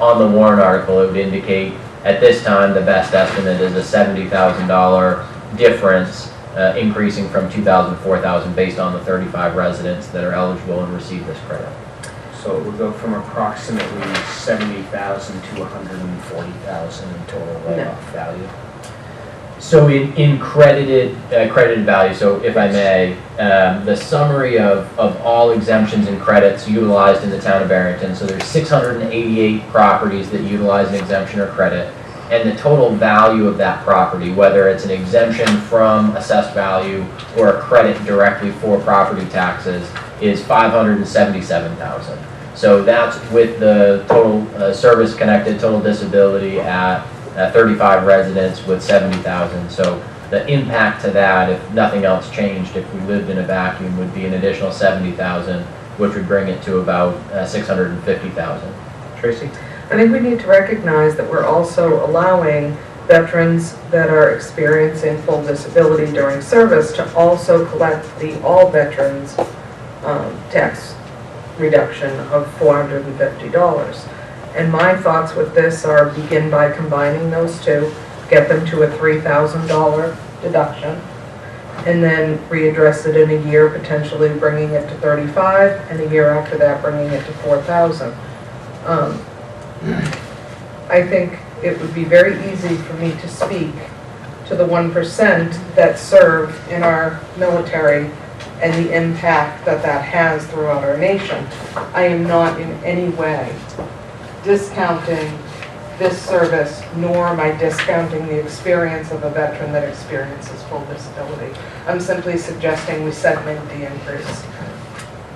on the warrant article, it would indicate at this time the best estimate is a $70,000 difference, increasing from $2,000 to $4,000 based on the 35 residents that are eligible and receive this credit. So it would go from approximately $70,000 to $140,000 in total write-off value. So in credited value, so if I may, the summary of all exemptions and credits utilized in the town of Barrington, so there's 688 properties that utilize an exemption or credit, and the total value of that property, whether it's an exemption from assessed value or a credit directly for property taxes, is $577,000. So that's with the total service-connected total disability at 35 residents with $70,000. So the impact to that, if nothing else changed, if we lived in a vacuum, would be an additional $70,000, which would bring it to about $650,000. Tracy? I think we need to recognize that we're also allowing veterans that are experiencing full disability during service to also collect the all veterans tax reduction of $450. And my thoughts with this are begin by combining those two, get them to a $3,000 deduction, and then readdress it in a year, potentially bringing it to 35, and a year after that bringing it to 4,000. I I think it would be very easy for me to speak to the 1% that serve in our military and the impact that that has throughout our nation. I am not in any way discounting this service, nor am I discounting the experience of a veteran that experiences full disability. I'm simply suggesting we segment the increase.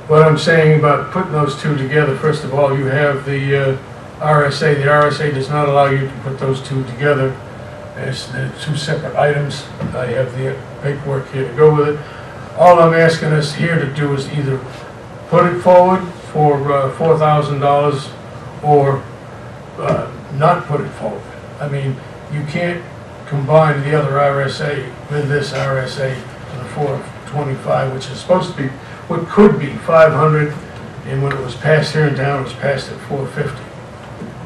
What I'm saying about putting those two together, first of all, you have the RSA. The RSA does not allow you to put those two together as two separate items. I have the paperwork here to go with it. All I'm asking us here to do is either put it forward for $4,000 or not put it forward. I mean, you can't combine the other RSA with this RSA to the 425, which is supposed to be, what could be 500, and when it was passed here in town, it was passed at 450.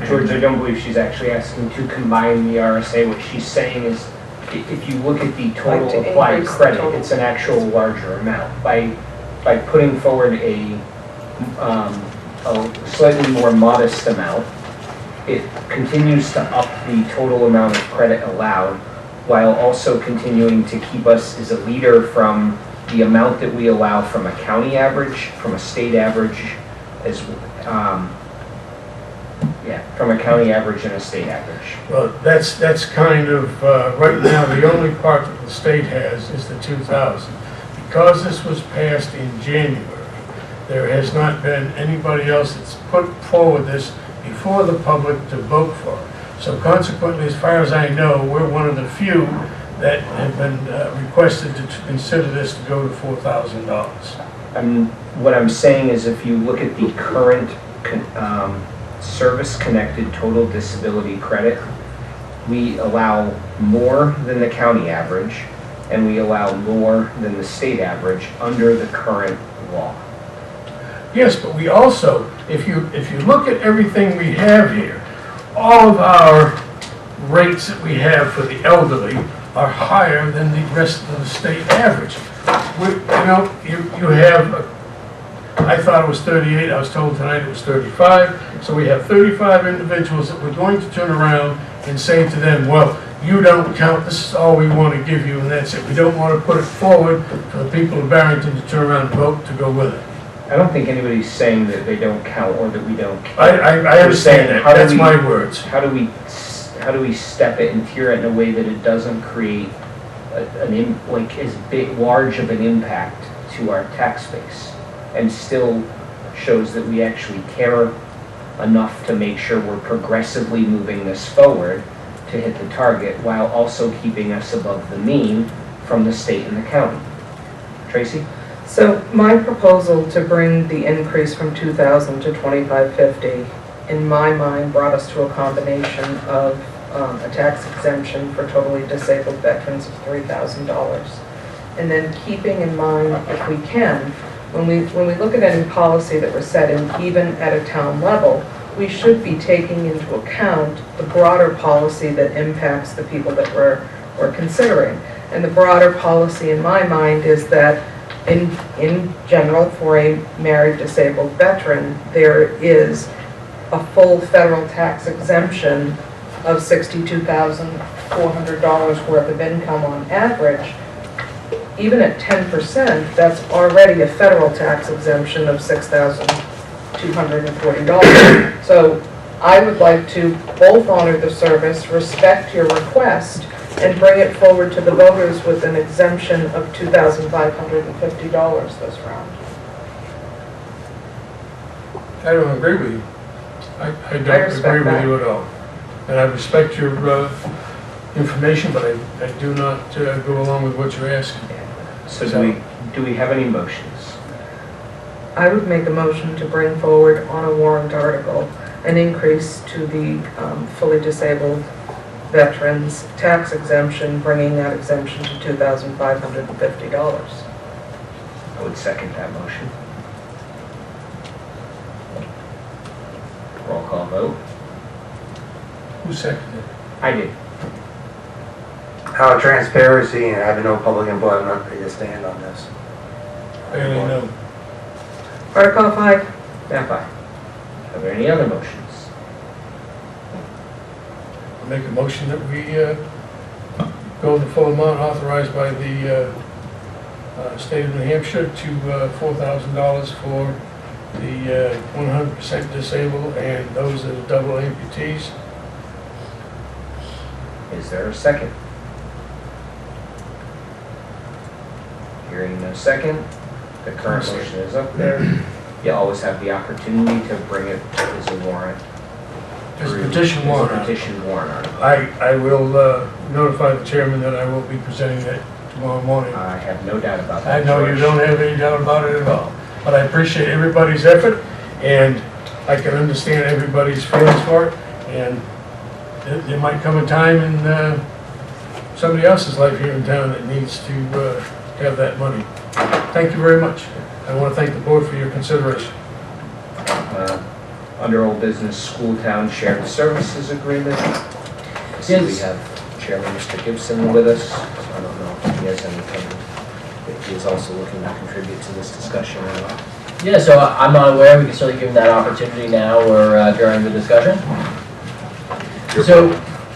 George, I don't believe she's actually asking to combine the RSA. What she's saying is, if you look at the total Like to applied increase the credit, total. it's an actual larger amount. By putting forward a slightly more modest amount, it continues to up the total amount of credit allowed, while also continuing to keep us as a leader from the amount that we allow from a county average, from a state average, from a county average and a state average. Well, that's kind of, right now, the only part that the state has is the 2,000. Because this was passed in January, there has not been anybody else that's put forward this before the public to vote for it. So consequently, as far as I know, we're one of the few that have been requested to consider this to go to $4,000. What I'm saying is, if you look at the current service-connected total disability credit, we allow more than the county average, and we allow more than the state average under the current law. Yes, but we also, if you look at everything we have here, all of our rates that we have for the elderly are higher than the rest of the state average. You have, I thought it was 38, I was told tonight it was 35, so we have 35 individuals that we're going to turn around and say to them, well, you don't count, this is all we want to give you, and that's it. We don't want to put it forward for the people of Barrington to turn around and vote to go with it. I don't think anybody's saying that they don't count or that we don't count. I understand that, that's my words. How do we step it and tier it in a way that it doesn't create as large of an impact to our tax base, and still shows that we actually care enough to make sure we're progressively moving this forward to hit the target, while also keeping us above the mean from the state and the county. Tracy? So my proposal to bring the increase from 2,000 to 2,550, in my mind, brought us to a combination of a tax exemption for totally disabled veterans of $3,000. And then keeping in mind, if we can, when we look at any policy that we're setting, even at a town level, we should be taking into account the broader policy that impacts the people that we're considering. And the broader policy in my mind is that in general, for a married disabled veteran, there is a full federal tax exemption of $62,400 worth of income on average. Even at 10%, that's already a federal tax exemption of $6,240. So I would like to both honor the service, respect your request, and bring it forward to the voters with an exemption of $2,550 this round. I don't agree with you. I don't agree with you at all. And I respect your information, but I do not go along with what you're asking. So do we have any motions? I would make a motion to bring forward on a warrant article an increase to the fully disabled veterans tax exemption, bringing that exemption to $2,550. I would second that motion. Roll call vote. Who seconded it? I did. Out of transparency and having no public input, I'm not ready to stand on this. I only know. Article 5. Stand by. Are there any other motions? I make a motion that we go the full amount authorized by the state of New Hampshire to $4,000 for the 100% disabled and those that are double amputees. Is there a second? Hearing no second, the current motion is up there. You always have the opportunity to bring it as a warrant. As a petition warrant. As a petition warrant article. I will notify the chairman that I will be presenting that tomorrow morning. I have no doubt about that. I know you don't have any doubt about it at all, but I appreciate everybody's effort, and I can understand everybody's feelings for it, and there might come a time in somebody else's life here in town that needs to have that money. Thank you very much. I want to thank the board for your consideration. Under old business, school town shared services agreement. So we have Chairman Mr. Gibson with us. So I don't know if he has anything, if he is also looking to contribute to this discussion or not. Yeah, so I'm not aware, we can certainly give him that opportunity now or during the discussion. So,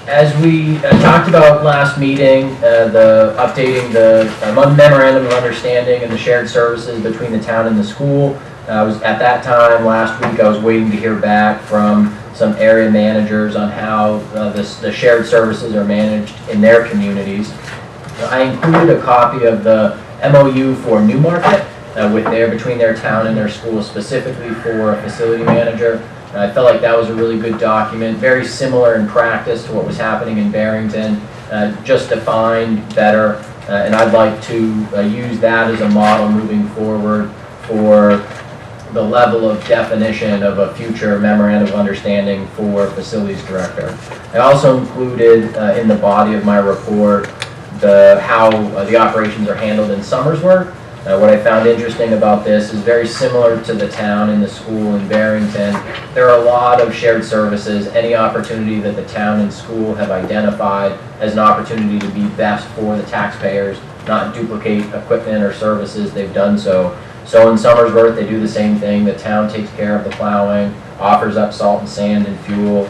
as we talked about last meeting, updating the memorandum of understanding and the shared services between the town and the school. I was at that time last week, I was waiting to hear back from some area managers on how the shared services are managed in their communities. I included a copy of the MOU for Newmarket between their town and their school, specifically for a facility manager. I felt like that was a really good document, very similar in practice to what was happening in Barrington, just defined better, and I'd like to use that as a model moving forward for the level of definition of a future memorandum of understanding for facilities director. I also included in the body of my report how the operations are handled in Somersworth. What I found interesting about this is very similar to the town and the school in Barrington. There are a lot of shared services. Any opportunity that the town and school have identified as an opportunity to be best for the taxpayers, not duplicate equipment or services, they've done so. So in Somersworth, they do the same thing. The town takes care of the plowing, offers up salt and sand and fuel.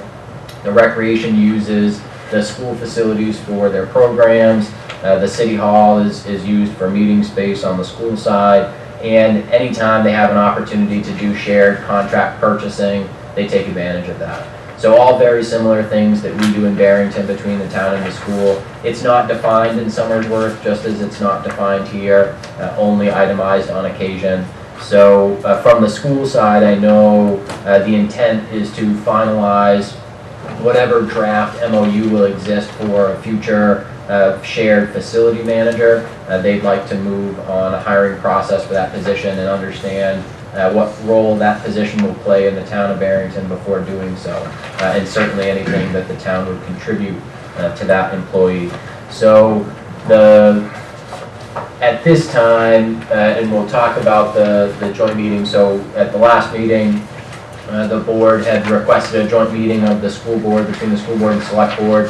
The recreation uses the school facilities for their programs. The city hall is used for meeting space on the school side, and anytime they have an opportunity to do shared contract purchasing, they take advantage of that. So all very similar things that we do in Barrington between the town and the school. It's not defined in Somersworth, just as it's not defined here, only itemized on occasion. So from the school side, I know the intent is to finalize whatever draft MOU will exist for a future shared facility manager. They'd like to move on a hiring process for that position and understand what role that position will play in the town of Barrington before doing so, and certainly anything that the town would contribute to that employee. So at this time, and we'll talk about the joint meeting, so at the last meeting, the board had requested a joint meeting of the school board, between the school board and select board,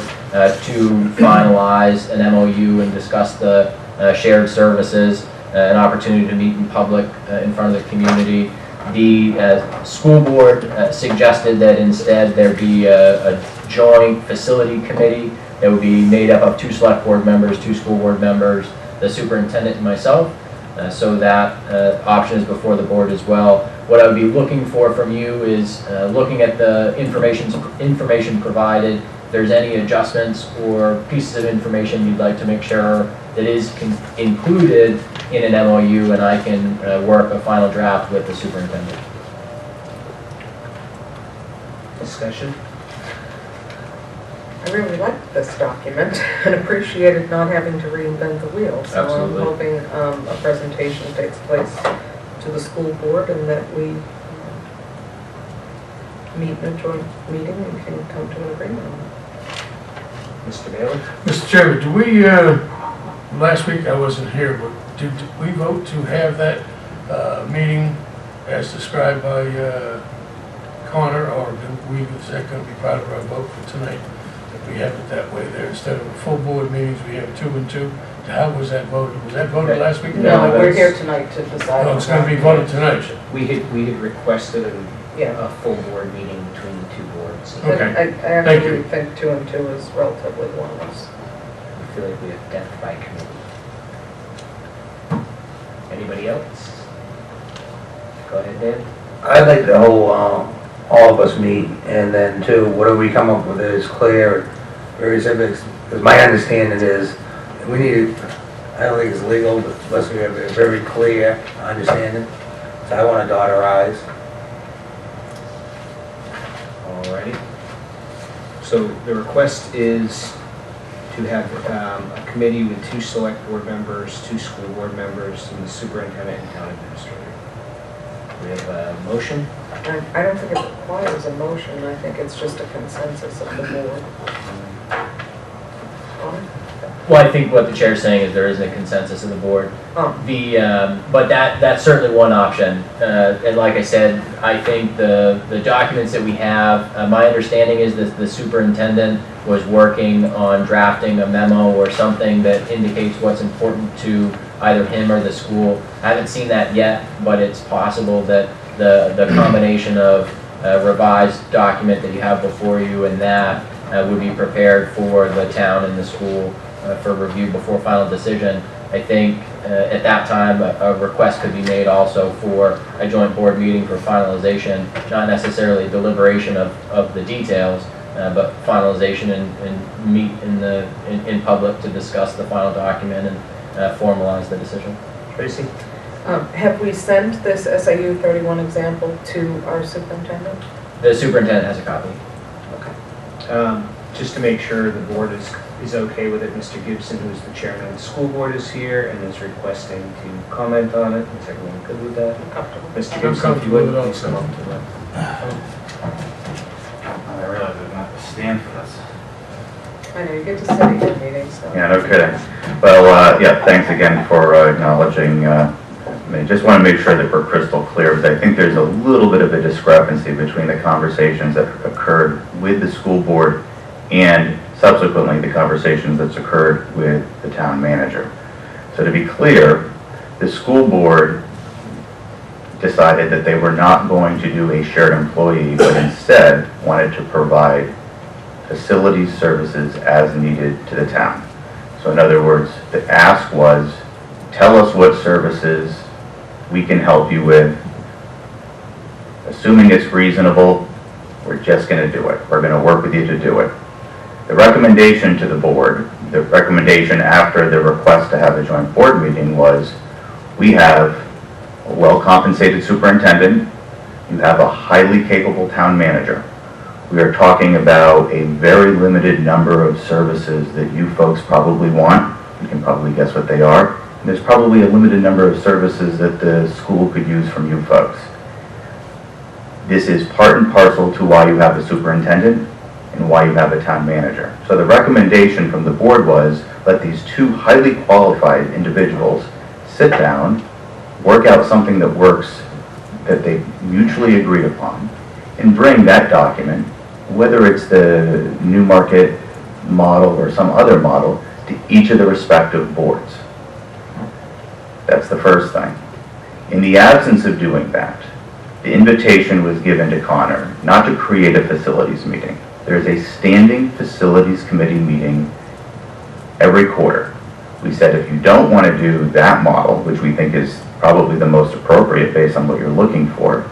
to finalize an MOU and discuss the shared services, an opportunity to meet in public in front of the community. The school board suggested that instead there be a joint facility committee that would be made up of 2 select board members, 2 school board members, the superintendent and myself. So that option is before the board as well. What I would be looking for from you is looking at the information provided. If there's any adjustments or pieces of information you'd like to make sure that is included in an MOU, and I can work a final draft with the superintendent. Discussion? I really liked this document and appreciated not having to reinvent the wheel. So Absolutely. I'm hoping a presentation takes place to the school board and that we meet in a joint meeting and can come to an agreement on it. Mr. Bailey? Mr. Chairman, do we, last week I wasn't here, but did we vote to have that meeting as described by Connor, or is that going to be part of our vote for tonight? If we have it that way there, instead of full board meetings, we have 2 and 2. How was that voted? Was that voted last week? No, we're here tonight to decide. No, it's going to be voted tonight. We had requested Yeah. a full board meeting between the 2 boards. Okay. I Thank you. actually think 2 and 2 is relatively close. I feel like we have death by committee. Anybody else? Go ahead, Dan. I'd like the whole, all of us meet, and then too, whatever we come up with is clear, very civics, because my understanding is, we need, I don't think it's legal, but unless we have a very clear understanding, so I want to dot our i's. Alrighty. So the request is to have a committee with 2 select board members, 2 school board members, and the superintendent and town administrator. We have a motion. I don't think it requires a motion, I think it's just a consensus of the board. Well, I think what the chair's saying is there isn't a consensus of the board. Oh. But that's certainly one option. And like I said, I think the documents that we have, my understanding is that the superintendent was working on drafting a memo or something that indicates what's important to either him or the school. I haven't seen that yet, but it's possible that the combination of a revised document that you have before you and that would be prepared for the town and the school for review before final decision. I think at that time a request could be made also for a joint board meeting for finalization, not necessarily deliberation of the details, but finalization and meet in public to discuss the final document and formalize the decision. Tracy? Have we sent this SAU 31 example to our superintendent? The superintendent has a copy. Just to make sure the board is okay with it, Mr. Gibson, who's the chairman of the school board, is here and is requesting to comment on it. Is everyone good with that? Comfortable. Mr. Gibson, if you would, please come up to the. I realize I'm gonna have to stand for this. I know, you get to sit at your meetings, so. Yeah, no kidding. Well, yeah, thanks again for acknowledging. I just want to make sure that we're crystal clear, because I think there's a little bit of a discrepancy between the conversations that occurred with the school board and subsequently the conversations that's occurred with the town manager. So to be clear, the school board decided that they were not going to do a shared employee, but instead wanted to provide facilities services as needed to the town. So in other words, the ask was, tell us what services we can help you with. Assuming it's reasonable, we're just going to do it. We're going to work with you to do it. The recommendation to the board, the recommendation after the request to have a joint board meeting was, we have a well-compensated superintendent, you have a highly capable town manager. We are talking about a very limited number of services that you folks probably want. You can probably guess what they are. And there's probably a limited number of services that the school could use from you folks. This is part and parcel to why you have a superintendent and why you have a town manager. So the recommendation from the board was, let these 2 highly qualified individuals sit down, work out something that works, that they mutually agreed upon, and bring that document, whether it's the new market model or some other model, to each of the respective boards. That's the first thing. In the absence of doing that, the invitation was given to Connor not to create a facilities meeting. There's a standing facilities committee meeting every quarter. We said if you don't want to do that model, which we think is probably the most appropriate based on what you're looking for,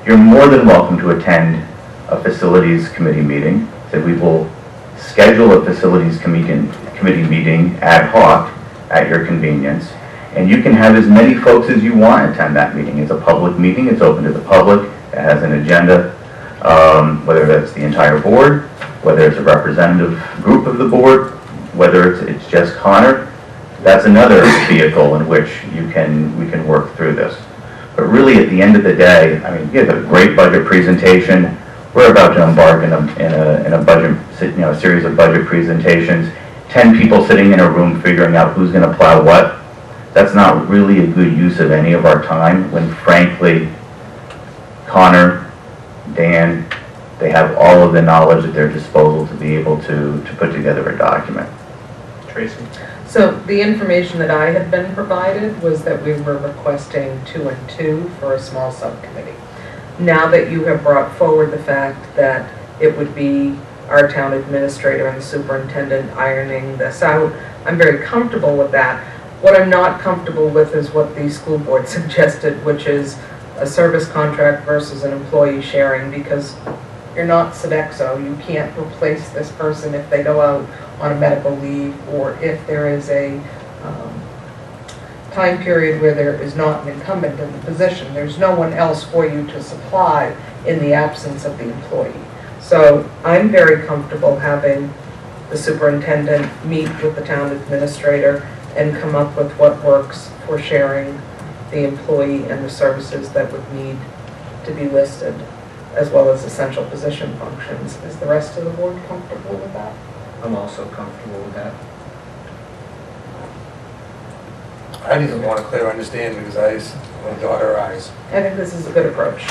you're more than welcome to attend a facilities committee meeting. So we will schedule a facilities committee meeting ad hoc at your convenience, and you can have as many folks as you want attend that meeting. It's a public meeting, it's open to the public, it has an agenda, whether that's the entire board, whether it's a representative group of the board, whether it's just Connor. That's another vehicle in which we can work through this. But really, at the end of the day, I mean, you have a great budget presentation. We're about to embark in a budget, a series of budget presentations. 10 people sitting in a room figuring out who's going to plow what. That's not really a good use of any of our time. When frankly, Connor, Dan, they have all of the knowledge at their disposal to be able to put together a document. Tracy? So the information that I had been provided was that we were requesting 2 and 2 for a small subcommittee. Now that you have brought forward the fact that it would be our town administrator and the superintendent ironing this out. I'm very comfortable with that. What I'm not comfortable with is what the school board suggested, which is a service contract versus an employee sharing, because you're not Sodexo. You can't replace this person if they go out on a medical leave, or if there is a time period where there is not an incumbent in the position. There's no one else for you to supply in the absence of the employee. So I'm very comfortable having the superintendent meet with the town administrator and come up with what works for sharing the employee and the services that would need to be listed, as well as essential position functions. Is the rest of the board comfortable with that? I'm also comfortable with that. I just want a clear understanding because my daughter eyes. I think this is a good approach.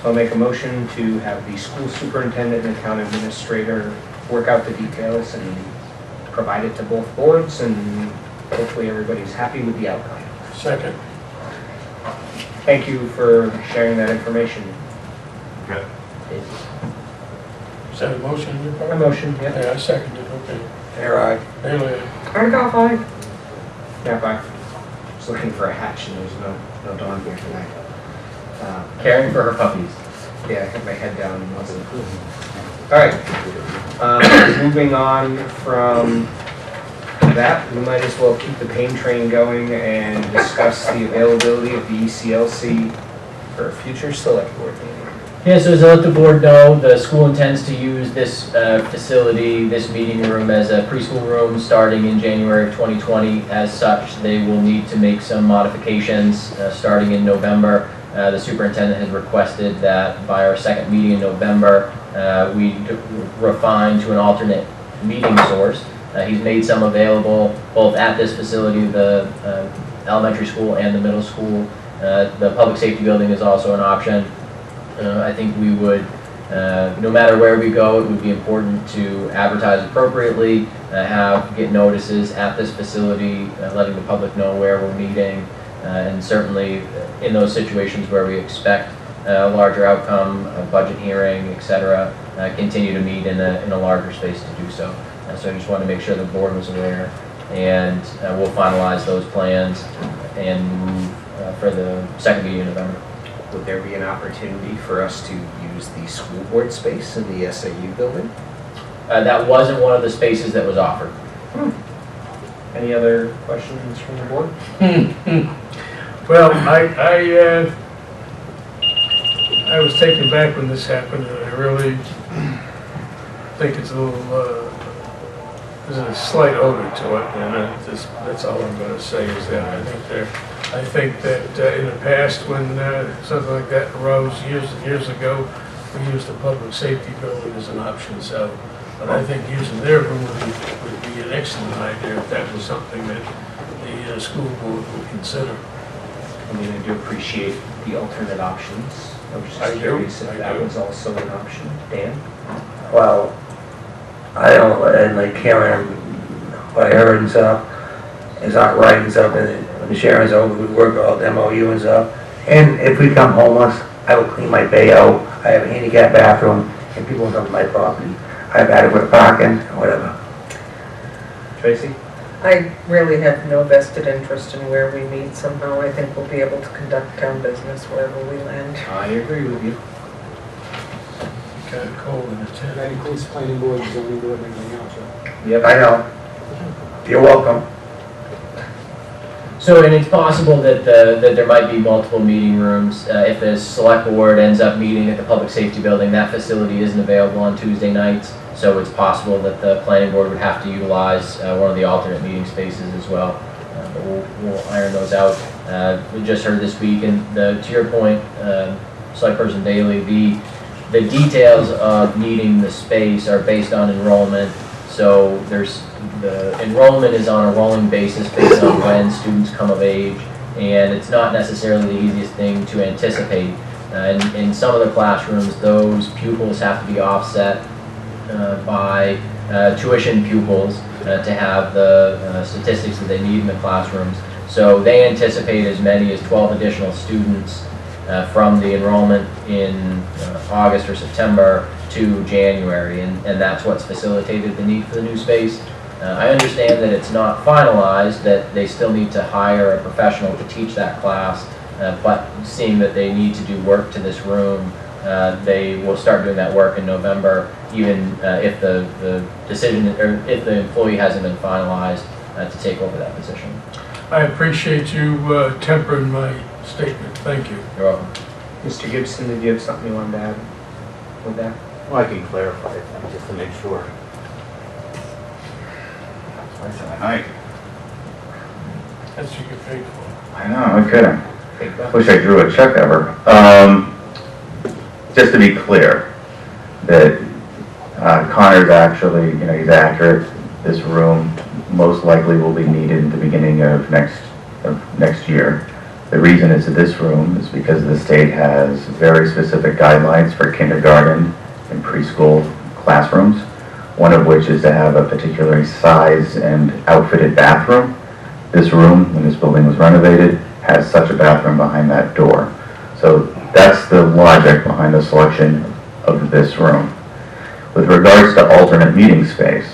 So I'll make a motion to have the school superintendent and town administrator work out the details and provide it to both boards, and hopefully everybody's happy with the outcome. Second. Thank you for sharing that information. Is that a motion on your part? A motion, yeah. Yeah, I seconded, okay. Here I. Anyway, Article 5. Yeah, bye. Just looking for a hatch and there's no dawn here tonight. Caring for her puppies. Yeah, I had my head down and wasn't. All right. Moving on from that, we might as well keep the pain train going and discuss the availability of the ECLC for a future select board meeting. Yeah, so as I let the board know, the school intends to use this facility, this meeting room, as a preschool room starting in January of 2020. As such, they will need to make some modifications starting in November. The superintendent has requested that by our second meeting in November, we refine to an alternate meeting source. He's made some available both at this facility, the elementary school and the middle school. The public safety building is also an option. I think we would, no matter where we go, it would be important to advertise appropriately, get notices at this facility, letting the public know where we're meeting, and certainly in those situations where we expect a larger outcome, a budget hearing, etc., continue to meet in a larger space to do so. So I just wanted to make sure the board was aware, and we'll finalize those plans and move for the second meeting in November. Would there be an opportunity for us to use the school board space in the SAU building? That wasn't one of the spaces that was offered. Any other questions from the board? well, I was taken back when this happened, and I really think it's a little, there's a slight odor to it, and that's all I'm going to say is that I think that in the past, when something like that arose years ago, we used the public safety building as an option. So, but I think using their room would be an excellent idea if that was something that the school board would consider. I mean, I do appreciate the alternate options. I was just curious if that was also an option. Dan? Well, I don't, and like Karen, what I heard and stuff, is not right and stuff, and when the Sharon's over, we work out the MOU and stuff. And if we come homeless, I will clean my bay out. I have a handicap bathroom, and people will come to my property. I have adequate parking, whatever. Tracy? I really have no vested interest in where we meet somehow. I think we'll be able to conduct town business wherever we land. I agree with you. Kind of cold in the tent. That includes planning board, zoning board, and everything else, right? Yep. I know. You're welcome. So, and it's possible that there might be multiple meeting rooms. If the select board ends up meeting at the public safety building, that facility isn't available on Tuesday nights. So it's possible that the planning board would have to utilize one of the alternate meeting spaces as well. But we'll iron those out. We just heard this week, and to your point, Select Person Bailey, the details of needing the space are based on enrollment. So the enrollment is on a rolling basis based on when students come of age, and it's not necessarily the easiest thing to anticipate. In some of the classrooms, those pupils have to be offset by tuition pupils to have the statistics that they need in the classrooms. So they anticipate as many as 12 additional students from the enrollment in August or September to January, and that's what's facilitated the need for the new space. I understand that it's not finalized, that they still need to hire a professional to teach that class, but seeing that they need to do work to this room, they will start doing that work in November, even if the decision, or if the employee hasn't been finalized to take over that position. I appreciate you tempering my statement. Thank you. You're welcome. Mr. Gibson, did you have something you wanted to add with that? Well, I can clarify it just to make sure. Hi. That's what you get paid for. I know, no kidding. Take that. Wish I drew a check ever. Just to be clear, that Connor's actually, he's accurate. This room most likely will be needed at the beginning of next year. The reason it's this room is because the state has very specific guidelines for kindergarten and preschool classrooms, one of which is to have a particular size and outfitted bathroom. This room, when this building was renovated, has such a bathroom behind that door. So that's the logic behind the selection of this room. With regards to alternate meeting space,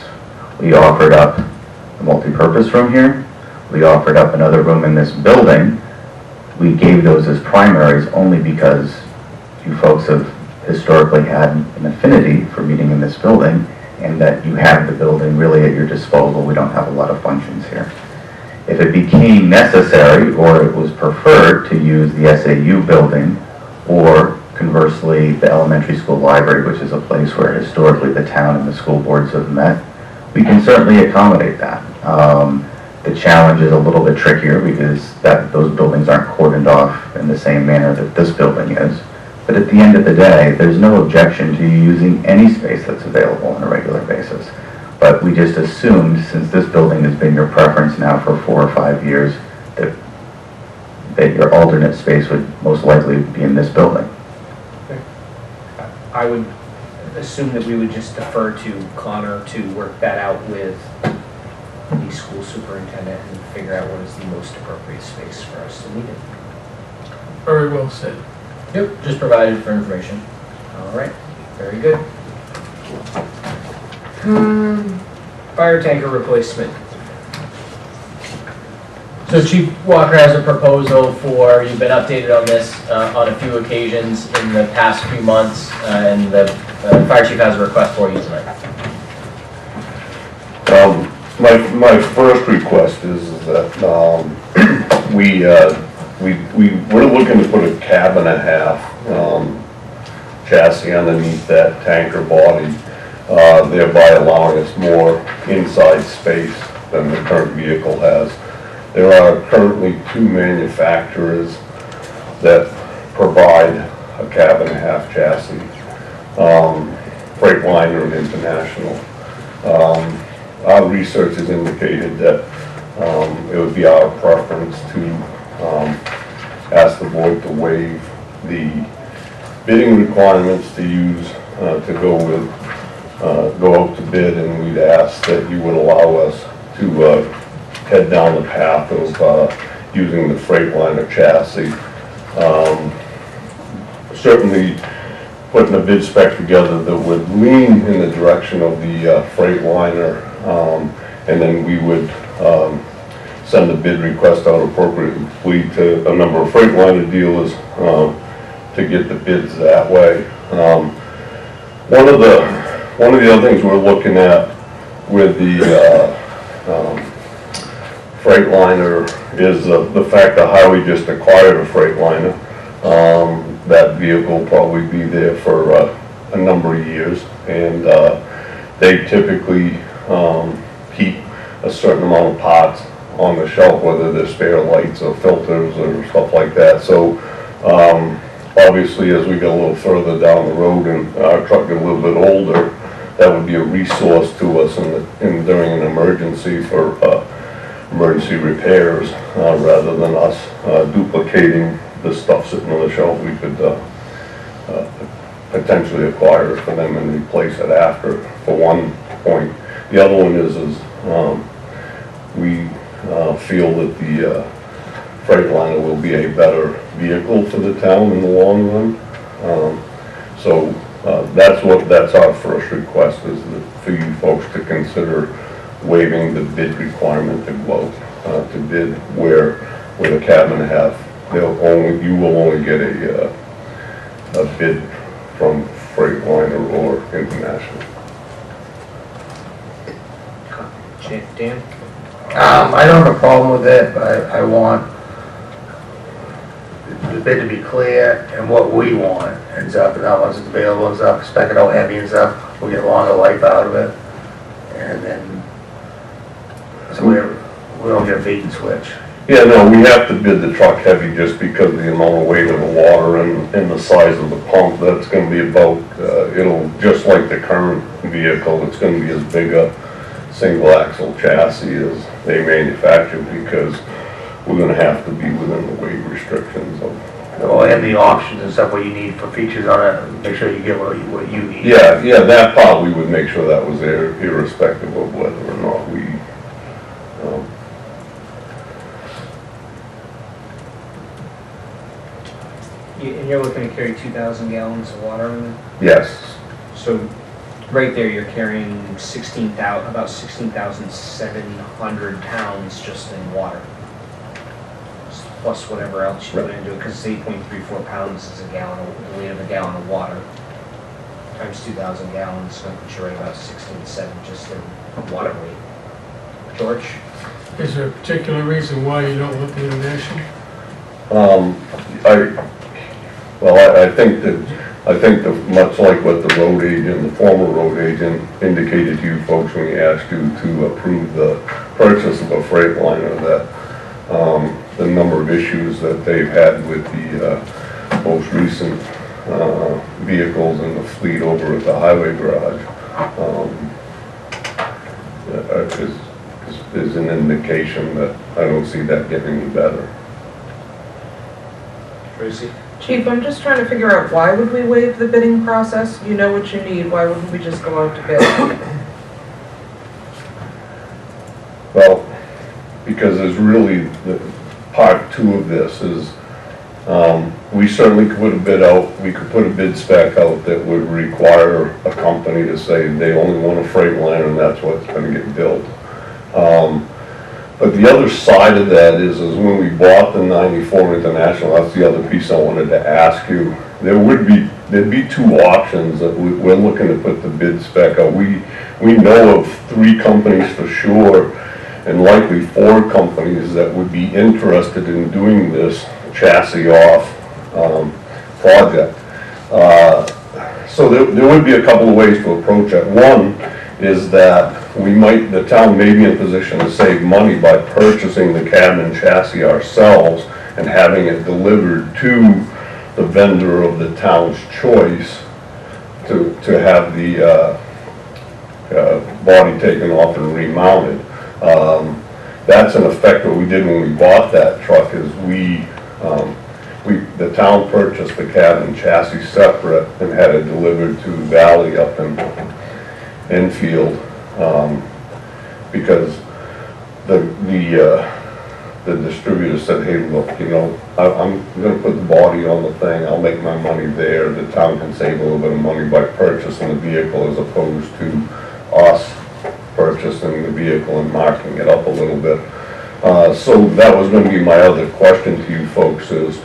we offered up a multi-purpose room here. We offered up another room in this building. We gave those as primaries only because you folks have historically had an affinity for meeting in this building, and that you have the building really at your disposal. We don't have a lot of functions here. If it became necessary or it was preferred to use the SAU building, or conversely the elementary school library, which is a place where historically the town and the school boards have met, we can certainly accommodate that. The challenge is a little bit trickier because those buildings aren't cordoned off in the same manner that this building is. But at the end of the day, there's no objection to you using any space that's available on a regular basis. But we just assumed, since this building has been your preference now for 4 or 5 years, that your alternate space would most likely be in this building. I would assume that we would just defer to Connor to work that out with the school superintendent and figure out what is the most appropriate space for us to meet in. Very well said. Yep, just provided for information. All right, very good. Fire tanker replacement. So Chief Walker has a proposal for, you've been updated on this on a few occasions in the past few months, and the fire chief has a request for you tonight. My first request is that we're looking to put a cab and a half chassis underneath that tanker body, thereby allowing us more inside space than the current vehicle has. There are currently 2 manufacturers that provide a cab and a half chassis, Freightliner and International. Our research has indicated that it would be our preference to ask the board to waive the bidding requirements to use to go out to bid, and we'd ask that you would allow us to head down the path of using the Freightliner chassis. Certainly putting a bid spec together that would lean in the direction of the Freightliner, and then we would send a bid request out appropriately to a number of Freightliner dealers to get the bids that way. One of the other things we're looking at with the Freightliner is the fact that Highway just acquired a Freightliner. That vehicle will probably be there for a number of years, and they typically keep a certain amount of parts on the shelf, whether they're spare lights or filters or stuff like that. So obviously, as we get a little further down the road and our truck get a little bit older, that would be a resource to us during an emergency for emergency repairs, rather than us duplicating the stuff sitting on the shelf. We could potentially acquire it for them and replace it after, for one point. The other one is we feel that the Freightliner will be a better vehicle for the town in the long run. That's our first request, is for you folks to consider waiving the bid requirement to go out to bid where the cabin you will only get a bid from Freightliner or International. Dan? I don't have a problem with it, but I want the bid to be clear and what we want and stuff, and how much it's available and stuff, spec it out heavy and stuff, we'll get longer life out of it. And then, so we don't get a bait and switch. Yeah, no, we have to bid the truck heavy just because of the amount of weight of the water and the size of the pump. That's gonna be about, it'll, just like the current vehicle, it's gonna be as big a single axle chassis as they manufacture, because we're gonna have to be within the weight restrictions of. Oh, and the options and stuff, what you need for features on it, make sure you get what you need. Yeah, that part we would make sure that was there, irrespective of whether or not we, And you're looking to carry 2,000 gallons of water in it? yes. So, right there, you're carrying about 16,700 pounds just in water. Plus whatever else you put into it, because it's 8.34 pounds is the weight of a gallon of water. Times 2,000 gallons, so that puts you right about 16.7 just in water weight. George? Is there a particular reason why you don't want the international? I think that much like what the road agent, the former road agent indicated to you folks when he asked you to approve the purchase of a Freightliner, that the number of issues that they've had with the most recent vehicles in the fleet over at the highway garage is an indication that I don't see that getting any better. Tracy? Chief, I'm just trying to figure out, why would we waive the bidding process? You know what you need, why wouldn't we just go out to bid? Well, because there's really, part two of this is, we certainly could put a bid out, we could put a bid spec out that would require a company to say they only want a Freightliner and that's what's gonna get built. But the other side of that is when we bought the 94 International, that's the other piece I wanted to ask you. There'd be two options that we're looking to put the bid spec out. We know of 3 companies for sure, and likely 4 companies that would be interested in doing this chassis off project. So there would be a couple of ways to approach it. One is that the town may be in a position to save money by purchasing the cab and chassis ourselves and having it delivered to the vendor of the town's choice to have the body taken off and remounted. That's in effect what we did when we bought that truck, is the town purchased the cab and chassis separate and had it delivered to Valley up in Enfield, because the distributor said, hey, look, I'm gonna put the body on the thing, I'll make my money there, the town can save a little bit of money by purchasing the vehicle as opposed to us purchasing the vehicle and marking it up a little bit. So that was gonna be my other question to you folks is,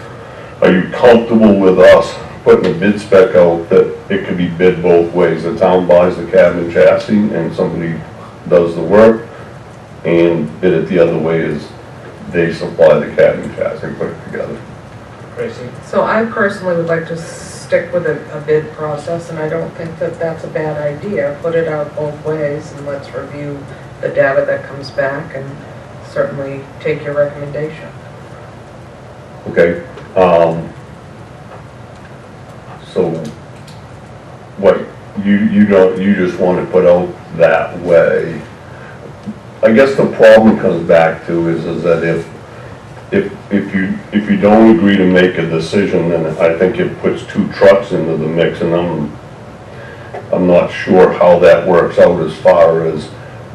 are you comfortable with us putting a bid spec out that it could be bid both ways? The town buys the cab and chassis and somebody does the work, and bid it the other way is they supply the cab and chassis and put it together. Tracy? So I personally would like to stick with a bid process, and I don't think that that's a bad idea. Put it out both ways and let's review the data that comes back and certainly take your recommendation. Okay, so what, you just want to put out that way. I guess the problem comes back to is that if you don't agree to make a decision, then I think it puts 2 trucks into the mix, and I'm not sure how that works out as far as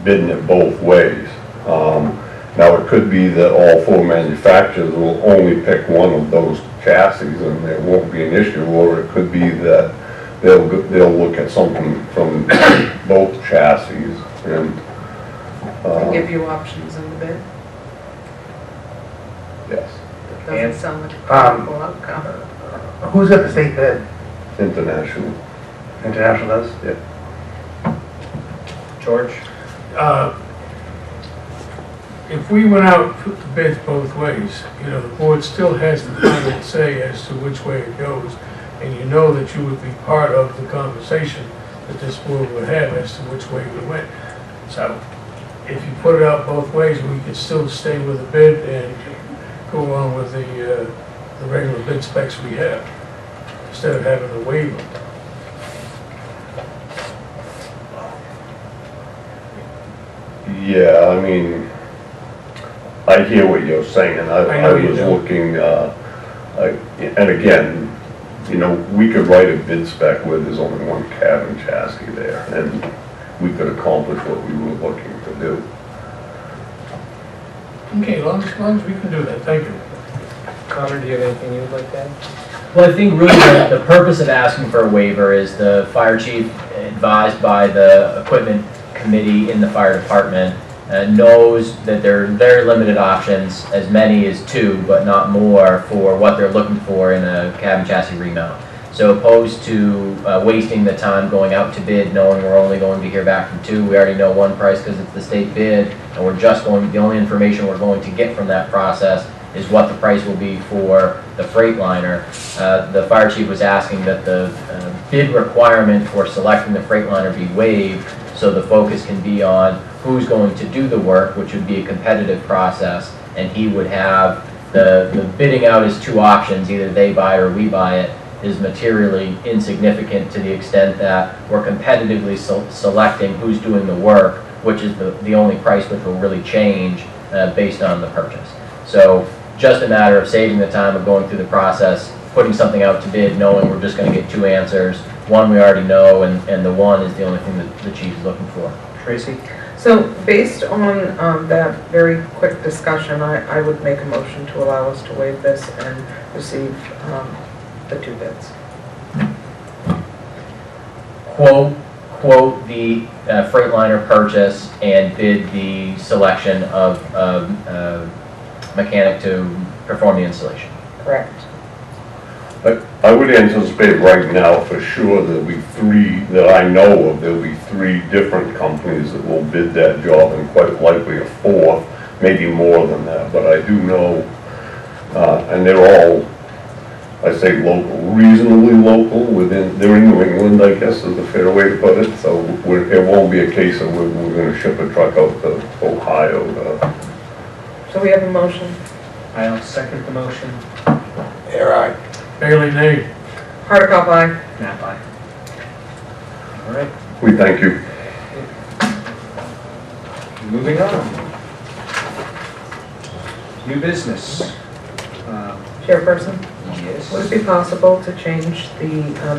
bidding it both ways. Now, it could be that all four manufacturers will only pick one of those chassis and there won't be an issue, or it could be that they'll look at something from both chassis and, And give you options in the bid. yes, That doesn't sound like a practical outcome. Who's got the state bid? international. International does? George? If we went out and put the bids both ways, you know, the board still has the final say as to which way it goes. And you know that you would be part of the conversation that this board would have as to which way we went. So if you put it out both ways, we could still stay with the bid and go on with the regular bid specs we have, instead of having a waiver. Yeah, I mean, I hear what you're saying. I I know you was do. looking, and again, you know, we could write a bid spec where there's only one cabin chassis there, and we could accomplish what we were looking to do. Okay, as long as we can do that, thank you. Connor, do you have anything you would like to add? Well, I think really the purpose of asking for a waiver is the fire chief, advised by the equipment committee in the fire department, knows that there are very limited options, as many as 2, but not more, for what they're looking for in a cabin chassis remount. So opposed to wasting the time going out to bid, knowing we're only going to hear back from 2, we already know one price because it's the state bid, and we're just going, the only information we're going to get from that process is what the price will be for the Freightliner. The fire chief was asking that the bid requirement for selecting the Freightliner be waived, so the focus can be on who's going to do the work, which would be a competitive process, and he would have the bidding out as 2 options, either they buy or we buy it, is materially insignificant to the extent that we're competitively selecting who's doing the work, which is the only price which will really change based on the purchase. So just a matter of saving the time of going through the process, putting something out to bid, knowing we're just going to get 2 answers. One we already know, and the one is the only thing that the chief is looking for. Tracy? So based on that very quick discussion, I would make a motion to allow us to waive this and receive the 2 bids. Quote the Freightliner purchase and bid the selection of mechanic to perform the installation. Correct. But I would anticipate right now for sure there'll be 3, that I know of, there'll be 3 different companies that will bid that job, and quite likely a 4th, maybe more than that, but I do know, and they're all, I say local, reasonably local, they're in New England, I guess is the fair way to put it, so it won't be a case of we're gonna ship a truck out to Ohio So we have a motion. I'll second the motion. Air aye. Bailey, nay. Hardikoff, aye. Nap aye. All right, we thank you. moving on. New business. Chairperson, Yes. would it be possible to change the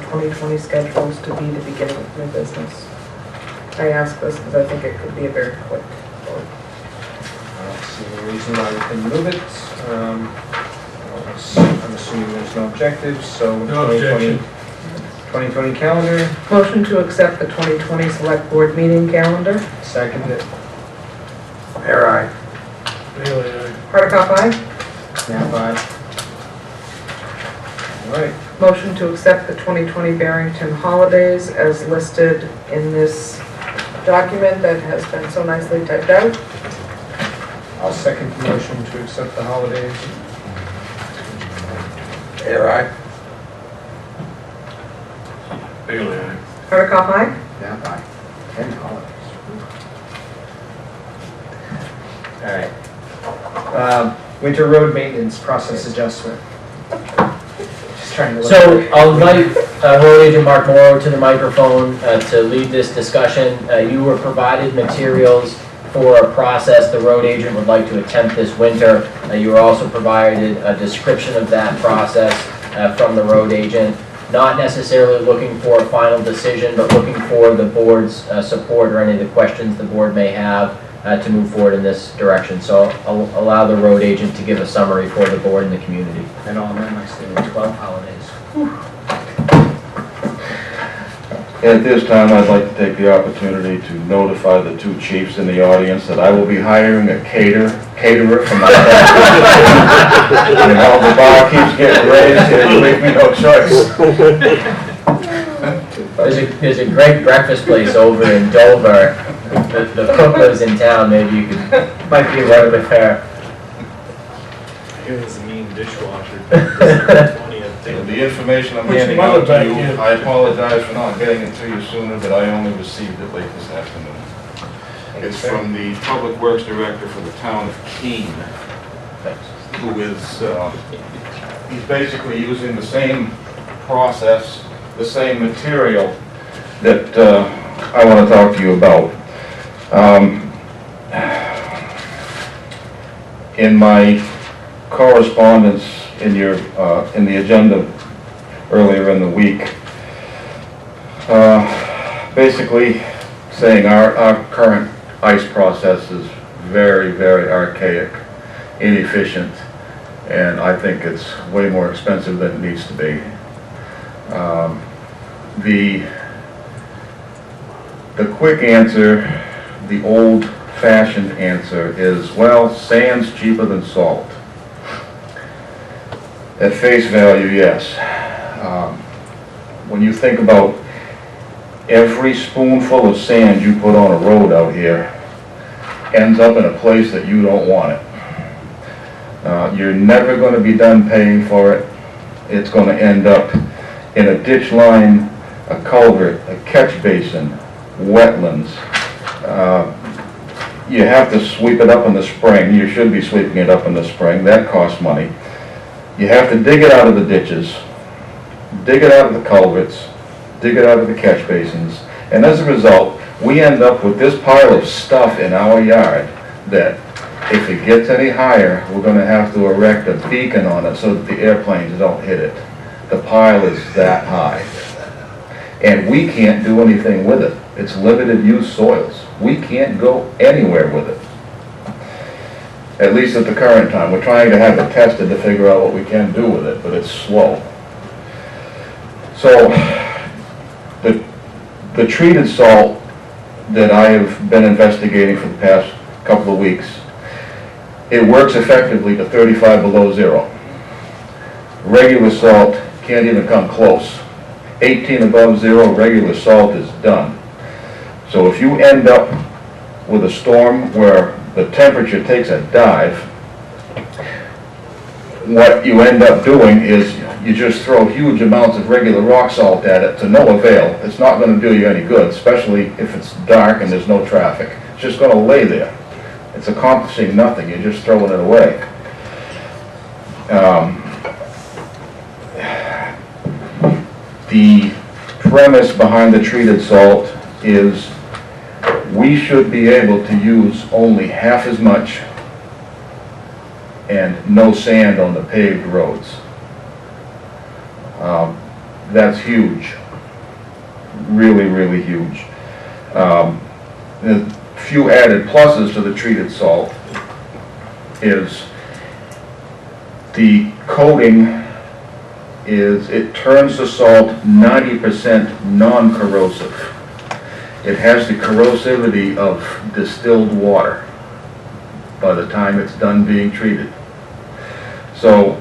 2020 schedules to be the beginning of new business? I ask this because I think it could be a very quick vote. I don't see any reason why we couldn't move it. I'm assuming there's no objectives, so No objection. 2020 calendar, Motion to accept the 2020 Select Board meeting calendar. second it. Air aye. Bailey, aye. Hardikoff, aye. Nap aye. All right, Motion to accept the 2020 Barrington holidays as listed in this document that has been so nicely typed out. I'll second the motion to accept the holidays. Air aye. Bailey, aye. Hardikoff, aye. Nap aye. 10 holidays. All right. Winter road maintenance process adjustment. Just trying to look. So I'll invite Road Agent Mark Morrow to the microphone to lead this discussion. You were provided materials for a process the road agent would like to attempt this winter. You were also provided a description of that process from the road agent. Not necessarily looking for a final decision, but looking for the board's support or any of the questions the board may have to move forward in this direction. So I'll allow the road agent to give a summary for the board and the community. And on that, I say 12 holidays. At this time, I'd like to take the opportunity to notify the two chiefs in the audience that I will be hiring a caterer for my family. And while the bar keeps getting raised, it'll leave me no choice. There's a great breakfast place over in Dover. The cook lives in town, maybe you might be right with her. Here's a mean dishwasher. The information I'm Put your handing mother out to back you, in. I apologize for not getting it to you sooner, but I only received it late this afternoon. It's from the Public Works Director for the town of Keene, who is, he's basically using the same process, the same material that I want to talk to you about. In my correspondence in the agenda earlier in the week, basically saying our current ice process is very, very archaic, inefficient, and I think it's way more expensive than it needs to be. The quick answer, the old-fashioned answer is, well, sand's cheaper than salt. At face value, yes. When you think about every spoonful of sand you put on a road out here ends up in a place that you don't want it. You're never going to be done paying for it. It's going to end up in a ditch line, a culvert, a catch basin, wetlands. You have to sweep it up in the spring. You should be sweeping it up in the spring. That costs money. You have to dig it out of the ditches, dig it out of the culverts, dig it out of the catch basins, and as a result, we end up with this pile of stuff in our yard that if it gets any higher, we're going to have to erect a beacon on it so that the airplanes don't hit it. The pile is that high. And we can't do anything with it. It's limited use soils. We can't go anywhere with it. At least at the current time. We're trying to have it tested to figure out what we can do with it, but it's slow. So, the treated salt that I have been investigating for the past couple of weeks, it works effectively to 35 below zero. Regular salt can't even come close. 18 above zero, regular salt is done. So if you end up with a storm where the temperature takes a dive, what you end up doing is you just throw huge amounts of regular rock salt at it to no avail. It's not going to do you any good, especially if it's dark and there's no traffic. It's just going to lay there. It's accomplishing nothing. You're just throwing it away. The premise behind the treated salt is we should be able to use only half as much and no sand on the paved roads. That's huge. Really, really huge. The few added pluses to the treated salt is the coating is it turns the salt 90% non-corrosive. It has the corrosivity of distilled water by the time it's done being treated. So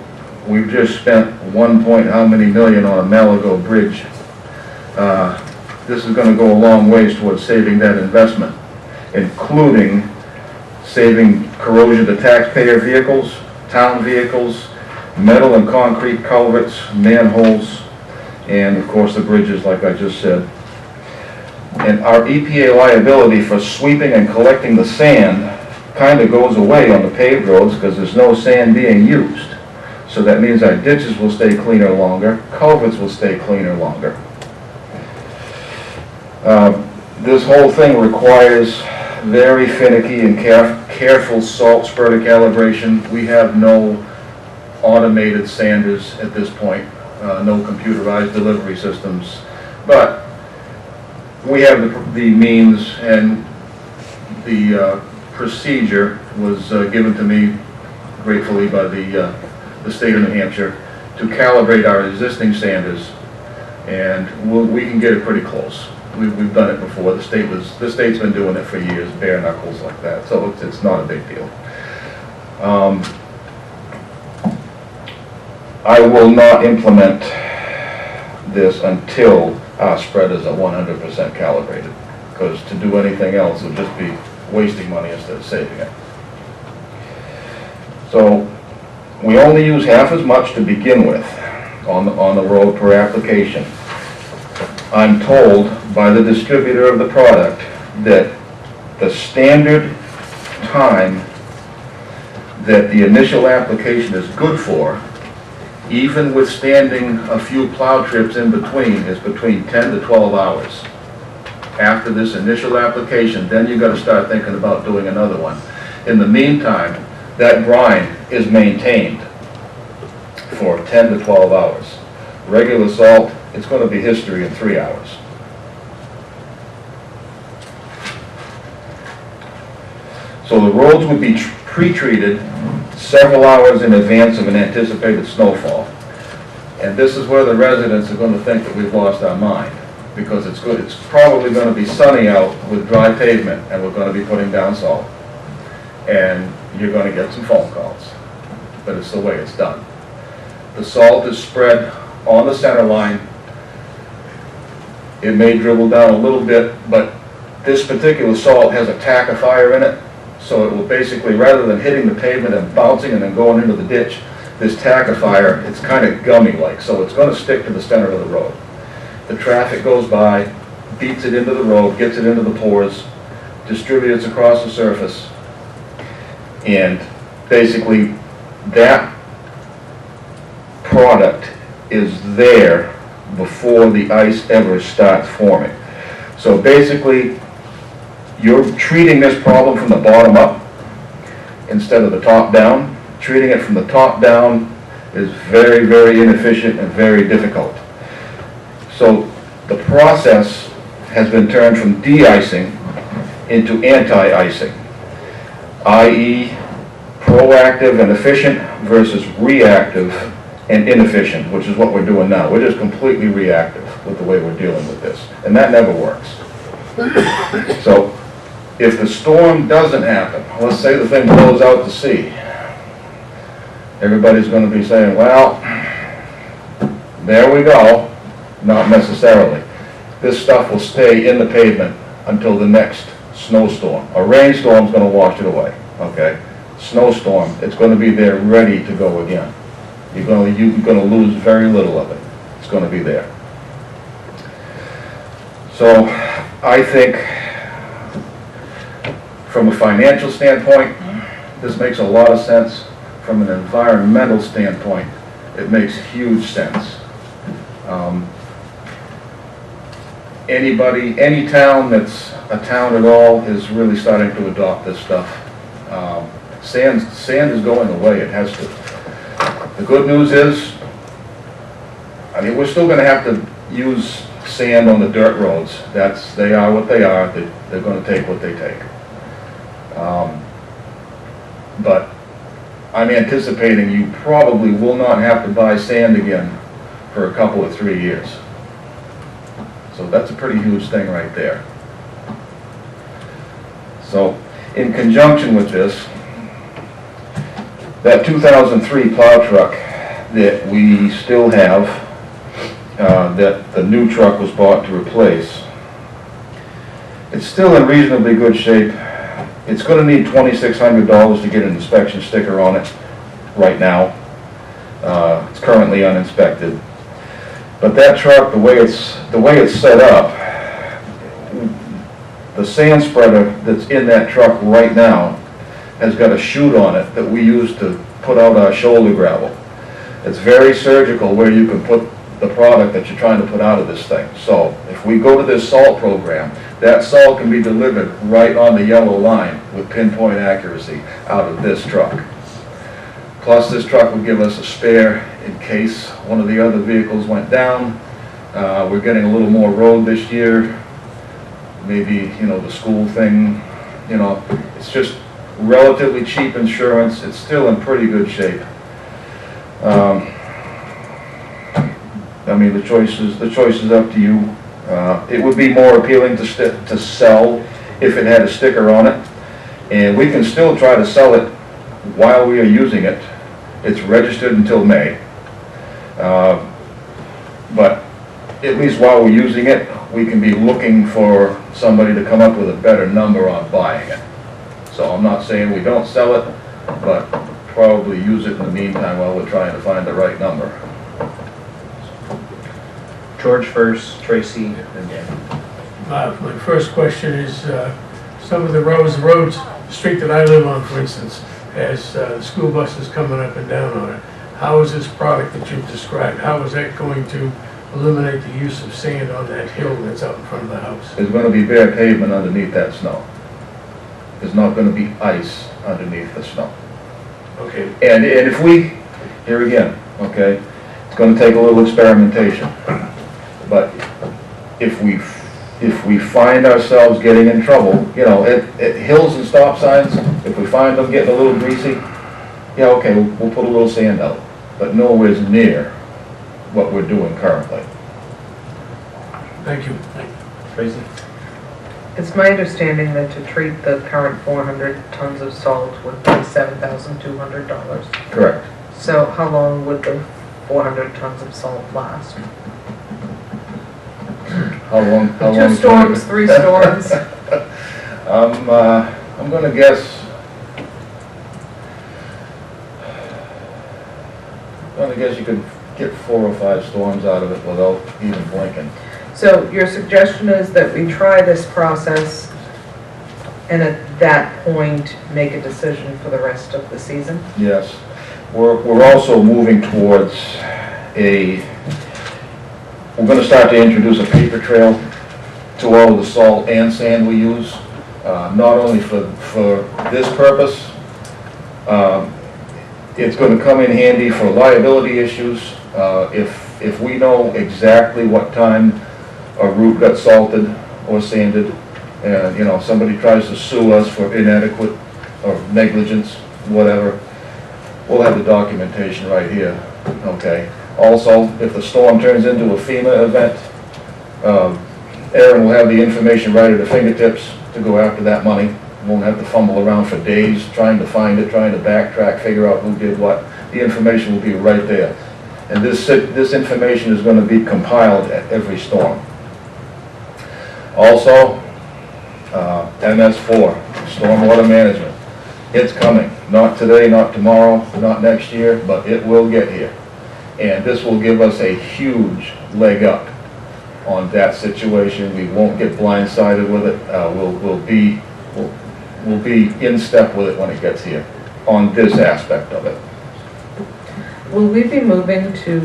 we've just spent how many million on a Malago bridge. This is going to go a long ways towards saving that investment, including saving corrosion to taxpayer vehicles, town vehicles, metal and concrete culverts, manholes, and of course the bridges like I just said. And our EPA liability for sweeping and collecting the sand kind of goes away on the paved roads because there's no sand being used. So that means our ditches will stay cleaner longer, culverts will stay cleaner longer. This whole thing requires very finicky and careful salt spurter calibration. We have no automated sanders at this point, no computerized delivery systems, but we have the means and the procedure was given to me gratefully by the state of New Hampshire to calibrate our existing standards, and we can get it pretty close. We've done it before. The state's been doing it for years, bare knuckles like that, so it's not a big deal. I will not implement this until our spreaders are 100% calibrated, because to do anything else would just be wasting money instead of saving it. So we only use half as much to begin with on the road per application. I'm told by the distributor of the product that the standard time that the initial application is good for, even withstanding a few plow trips in between, is between 10 to 12 hours. After this initial application, then you got to start thinking about doing another one. In the meantime, that brine is maintained for 10 to 12 hours. Regular salt, it's going to be history in 3 hours. So the roads would be pre-treated several hours in advance of an anticipated snowfall. And this is where the residents are going to think that we've lost our mind, because it's good. It's probably going to be sunny out with dry pavement, and we're going to be putting down salt. And you're going to get some phone calls, but it's the way it's done. The salt is spread on the center line. It may dribble down a little bit, but this particular salt has a tackifier in it, so it will basically, rather than hitting the pavement and bouncing and then going into the ditch, this tackifier, it's kind of gummy-like, so it's going to stick to the center of the road. The traffic goes by, beats it into the road, gets it into the pores, distributes across the surface, and basically that product is there before the ice ever starts forming. So basically, you're treating this problem from the bottom up instead of the top down. Treating it from the top down is very, very inefficient and very difficult. So the process has been turned from de-icing into anti-icing, i.e. proactive and efficient versus reactive and inefficient, which is what we're doing now. We're just completely reactive with the way we're dealing with this, and that never works. So if the storm doesn't happen, let's say the thing blows out to sea, everybody's going to be saying, well, there we go. Not necessarily. This stuff will stay in the pavement until the next snowstorm. A rainstorm's going to wash it away, okay? Snowstorm, it's going to be there ready to go again. You're going to lose very little of it. It's going to be there. So I think from a financial standpoint, this makes a lot of sense. From an environmental standpoint, it makes huge sense. Any town that's a town at all is really starting to adopt this stuff. Sand is going away, it has to. The good news is, I mean, we're still going to have to use sand on the dirt roads. They are what they are. They're going to take what they take. But I'm anticipating you probably will not have to buy sand again for a couple of 3 years. So that's a pretty huge thing right there. So in conjunction with this, that 2003 plow truck that we still have, that the new truck was bought to replace, it's still in reasonably good shape. It's going to need $2,600 to get an inspection sticker on it right now. It's currently uninspected. But that truck, the way it's set up, the sand spreader that's in that truck right now has got a chute on it that we use to put out our shoulder gravel. It's very surgical where you can put the product that you're trying to put out of this thing. So if we go to this salt program, that salt can be delivered right on the yellow line with pinpoint accuracy out of this truck. Plus this truck would give us a spare in case one of the other vehicles went down. We're getting a little more road this year. Maybe, the school thing, it's just relatively cheap insurance. It's still in pretty good shape. I mean, the choice is up to you. It would be more appealing to sell if it had a sticker on it. And we can still try to sell it while we are using it. It's registered until May. But at least while we're using it, we can be looking for somebody to come up with a better number on buying it. So I'm not saying we don't sell it, but probably use it in the meantime while we're trying to find the right number. George first, Tracy, and Dan. My first question is, some of the roads, the street that I live on, for instance, has school buses coming up and down on it. How is this product that you've described, how is that going to eliminate the use of sand on that hill that's out in front of the house? There's going to be bare pavement underneath that snow. There's not going to be ice underneath the snow. Okay. And if we, here again, okay, it's going to take a little experimentation. But if we find ourselves getting in trouble, you know, at hills and stop signs, if we find them getting a little greasy, yeah, okay, we'll put a little sand out, but nowhere near what we're doing currently. Thank you. Tracy? It's my understanding that to treat the current 400 tons of salt would be $7,200. Correct. So how long would the 400 tons of salt last? How long? 2 storms, 3 storms? I'm gonna guess, you could get 4 or 5 storms out of it without even blinking. So your suggestion is that we try this process and at that point make a decision for the rest of the season? Yes. We're also moving towards we're going to start to introduce a paper trail to all of the salt and sand we use, not only for this purpose. It's going to come in handy for liability issues. If we know exactly what time a route got salted or sanded, and you know somebody tries to sue us for inadequate or negligence, whatever, we'll have the documentation right here. Okay. Also, if the storm turns into a FEMA event, Aaron will have the information right at her fingertips to go after that money. Won't have to fumble around for days trying to find it, trying to backtrack, figure out who did what. The information will be right there. And this information is going to be compiled at every storm. Also, MS4, stormwater management. It's coming. Not today, not tomorrow, not next year, but it will get here. And this will give us a huge leg up on that situation. We won't get blindsided with it. We'll be in step with it when it gets here on this aspect of it. Will we be moving to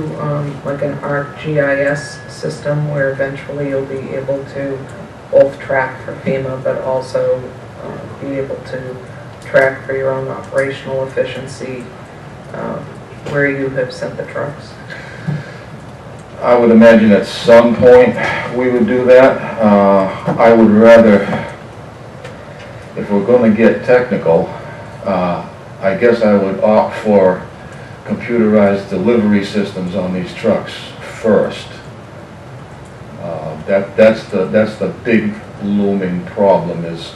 like an ArcGIS system where eventually you'll be able to both track for FEMA but also be able to track for your own operational efficiency where you have sent the trucks? I would imagine at some point we would do that. I would rather, if we're going to get technical, I guess I would opt for computerized delivery systems on these trucks first. That's the big looming problem is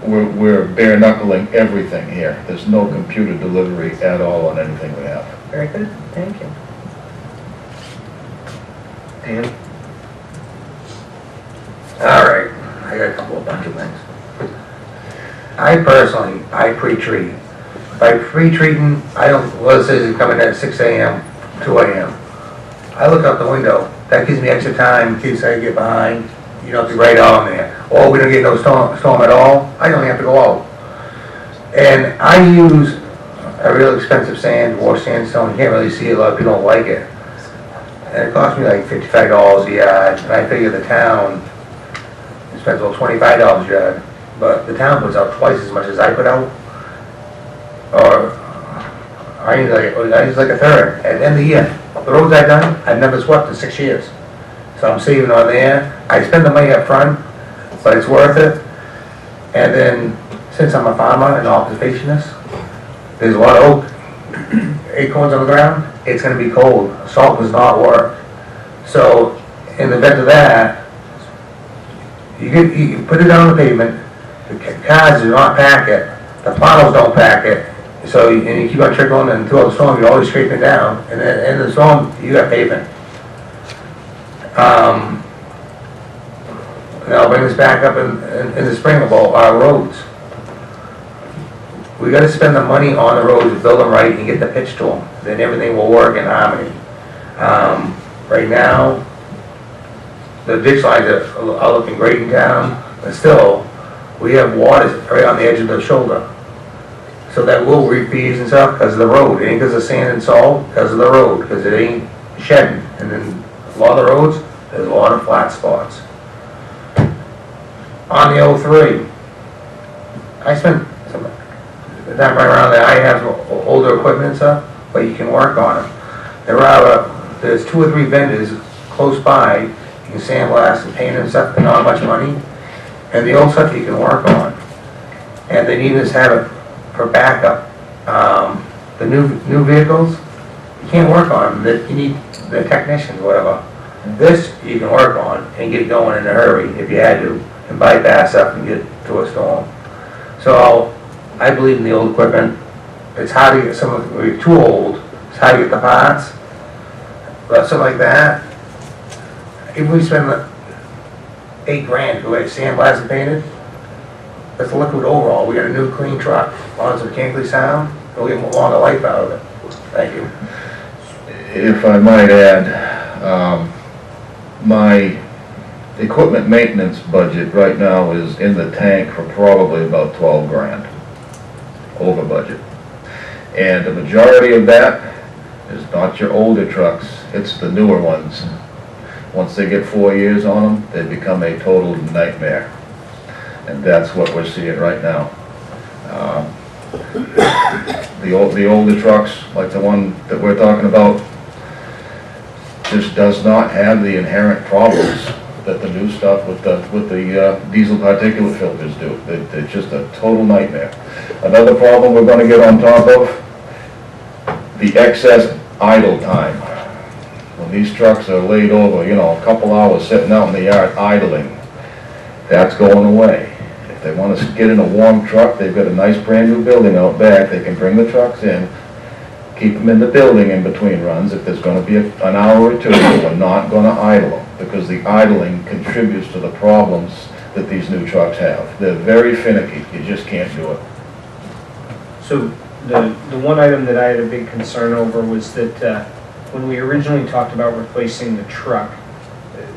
we're bare knuckling everything here. There's no computer delivery at all on anything we have. Very good, thank you. Dan? All right, I got a bunch of things. I pre-treat. By pre-treating, I don't, let's say it's coming at 6 a.m., 2 a.m. I look out the window. That gives me extra time in case I get behind. You don't have to be right on there. Or we don't get no storm at all. I don't have to go out. And I use a real expensive sand, wash sandstone. You can't really see it. A lot of people don't like it. And it cost me like $55 a yard. And I figure the town spends about $25 a yard. But the town puts out twice as much as I put out. Or I use like a third. At the end of the year, the roads I've done, I've never swept in 6 years. So I'm saving on there. I spend the money up front, but it's worth it. And then since I'm a farmer and observationist, there's a lot of oak acorns on the ground, it's gonna be cold. Salt does not work. So, in the event of that, you put it on the pavement, the cars do not pack it, the plows don't pack it, so, and you keep on trickling until the storm, you're always scraping down, and then, in the storm, you got pavement. And I'll bring this back up in the spring about our roads. We gotta spend the money on the roads, build them right, and get the pitch to them, then everything will work in harmony. Right now, the ditch lines are looking great in town, but still, we have water right on the edge of the shoulder. So that will repeat and stuff because of the road. It ain't because of sand and salt, because of the road, because it ain't shedding. And then a lot of the roads, there's a lot of flat spots. On the 03, I spent some time right around there. I have older equipment and stuff, but you can work on them. There's 2 or 3 vendors close by. You can sandblast and paint and stuff for not much money. And the old stuff you can work on. And they need us to have it for backup. The new vehicles, you can't work on them. You need the technicians, whatever. This you can work on and get going in a hurry if you had to, and bypass up and get to a storm. So I believe in the old equipment. It's hard to get we're too old. It's hard to get the parts, but something like that. If we spend $8 grand to get sandblasted and painted, that's a liquid overall. We got a new clean truck, as long as it's mechanically sound, we'll get a longer life out of it. Thank you. If I might add, my equipment maintenance budget right now is in the tank for probably about 12 grand, over budget. And the majority of that is not your older trucks, it's the newer ones. Once they get 4 years on them, they become a total nightmare. And that's what we're seeing right now. The older trucks, like the one that we're talking about, just does not have the inherent problems that the new stuff with the diesel particulate filters do. They're just a total nightmare. Another problem we're going to get on top of, the excess idle time. When these trucks are laid over, a couple hours sitting out in the yard idling, that's going away. If they want to get in a warm truck, they've got a nice brand new building out back. They can bring the trucks in, keep them in the building in between runs. If there's going to be an hour or two, we're not going to idle them, because the idling contributes to the problems that these new trucks have. They're very finicky. You just can't do it. So the one item that I had a big concern over was that when we originally talked about replacing the truck,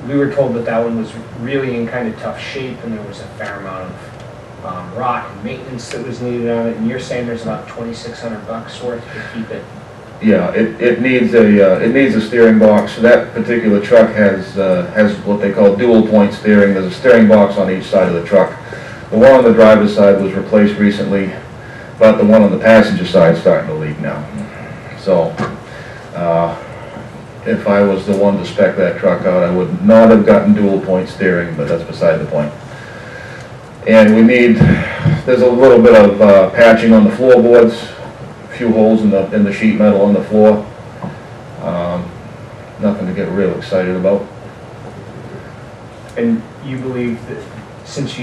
we were told that that one was really in kind of tough shape and there was a fair amount of rot and maintenance that was needed on it, and you're saying there's about $2,600 worth to keep it. Yeah, it needs a steering box. That particular truck has what they call dual point steering. There's a steering box on each side of the truck. The one on the driver's side was replaced recently, but the one on the passenger side is starting to leak now. So, if I was the one to spec that truck out, I would not have gotten dual point steering, but that's beside the point. And there's a little bit of patching on the floorboards, a few holes in the sheet metal on the floor. Nothing to get real excited about. And you believe that since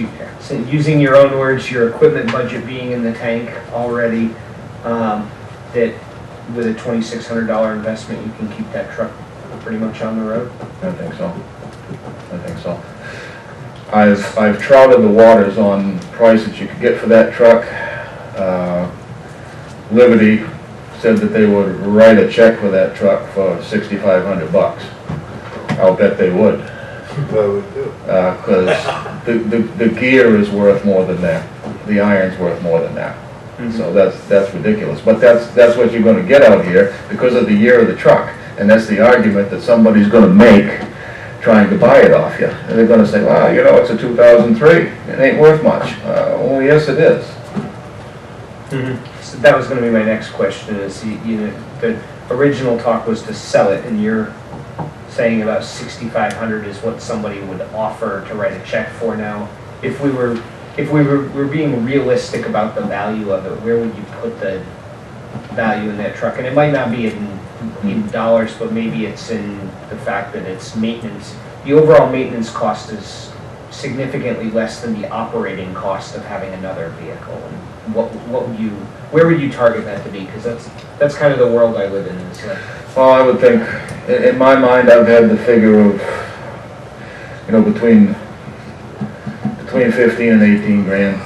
using your own words, your equipment budget being in the tank already, that with a $2,600 investment, you can keep that truck pretty much on the road? I think so. I've trouted the waters on price that you could get for that truck. Liberty said that they would write a check for that truck for $6,500. I'll bet they would. Because the gear is worth more than that. The iron's worth more than that. Mm-hmm. So that's ridiculous. But that's what you're going to get out here because of the year of the truck. And that's the argument that somebody's going to make trying to buy it off you. And they're going to say, well, it's a 2003. It ain't worth much. Well, yes, it is. Mm-hmm. So that was going to be my next question is, the original talk was to sell it, and you're saying about $6,500 is what somebody would offer to write a check for now. If we were if we were being realistic about the value of it, where would you put the value in that truck? And it might not be in dollars, but maybe it's in the fact that it's maintenance. The overall maintenance cost is significantly less than the operating cost of having another vehicle. And where would you target that to be? Because that's kind of the world I live in. Is like, Well, I would think, in my mind, I've had the figure of, between 15 and 18 grand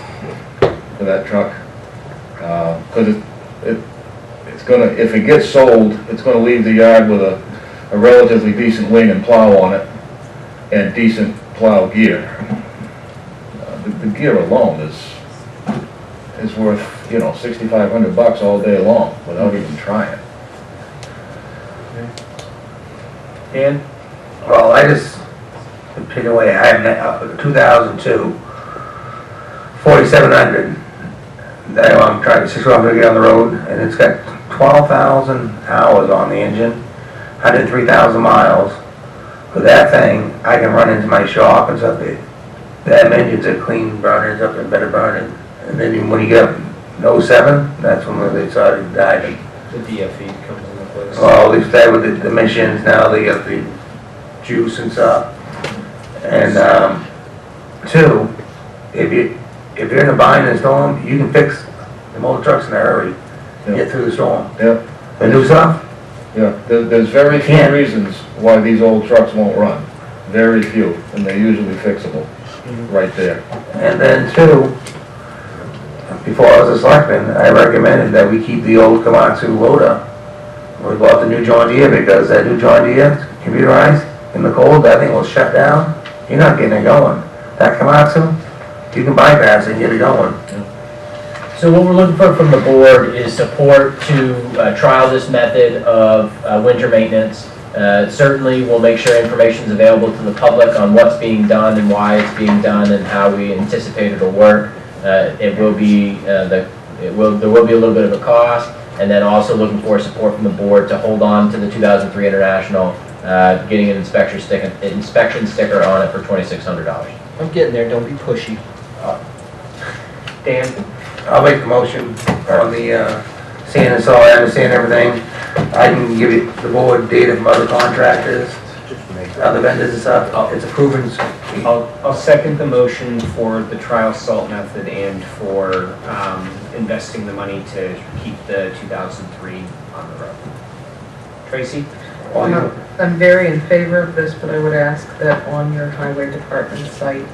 for that truck. Because it's gonna, if it gets sold, it's gonna leave the yard with a relatively decent wing and plow on it, and decent plow gear. The gear alone is worth, $6,500 all day long without even trying. Dan? Well, I just pick away, I have 2002, 4,700. I'm trying to, 6 I'm gonna get on the road, and it's got 12,000 hours on the engine, 103,000 miles. With that thing, I can run into my shop and stuff. That engine's a clean burner, it's up there, better burning. And then when you get up in 07, that's when they started diving. The DFE comes into place. Well, they started with the emissions, now they got the juice and stuff. And, 2, if you're in a bind in a storm, you can fix the motor trucks in a hurry, get through the storm. Yeah. The new stuff, Yeah, there's very few reasons why these old trucks won't run. Very few, and they're usually fixable, right there. and then 2, before I was a selectman, I recommended that we keep the old Komatsu loader. We bought the new John Deere because that new John Deere, computerized, in the cold, that thing will shut down. You're not getting it going. That Komatsu, you can bypass it and get it going. So what we're looking for from the board is support to trial this method of winter maintenance. Certainly, we'll make sure information is available to the public on what's being done and why it's being done and how we anticipate it'll work. There will be a little bit of a cost, and then also looking for support from the board to hold on to the 2003 International, getting an inspection sticker on it for $2,600. I'm getting there, don't be pushy. Dan? I'll make the motion on the sand and salt. I understand everything. I can give you the board data from other contractors, other vendors and stuff. It's a proven. I'll second the motion for the trial salt method and for investing the money to keep the 2003 on the road. Tracy? I'm very in favor of this, but I would ask that on your highway department site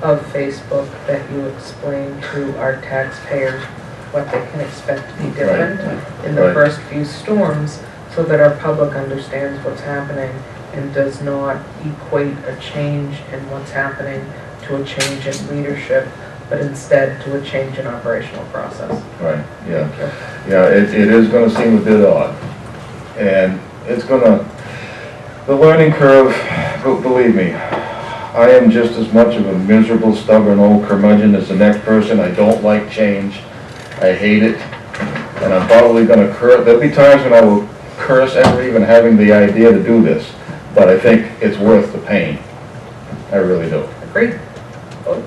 of Facebook, that you explain to our taxpayers what they can expect to be different in the first few storms, so that our public understands what's happening and does not equate a change in what's happening to a change in leadership, but instead to a change in operational process. Right, yeah. Yeah, it is gonna seem a bit odd. And it's gonna, the learning curve, believe me, I am just as much of a miserable, stubborn old curmudgeon as the next person. I don't like change. I hate it. And I'm probably gonna curse, there'll be times when I will curse ever even having the idea to do this. But I think it's worth the pain. I really do. Agreed. Roll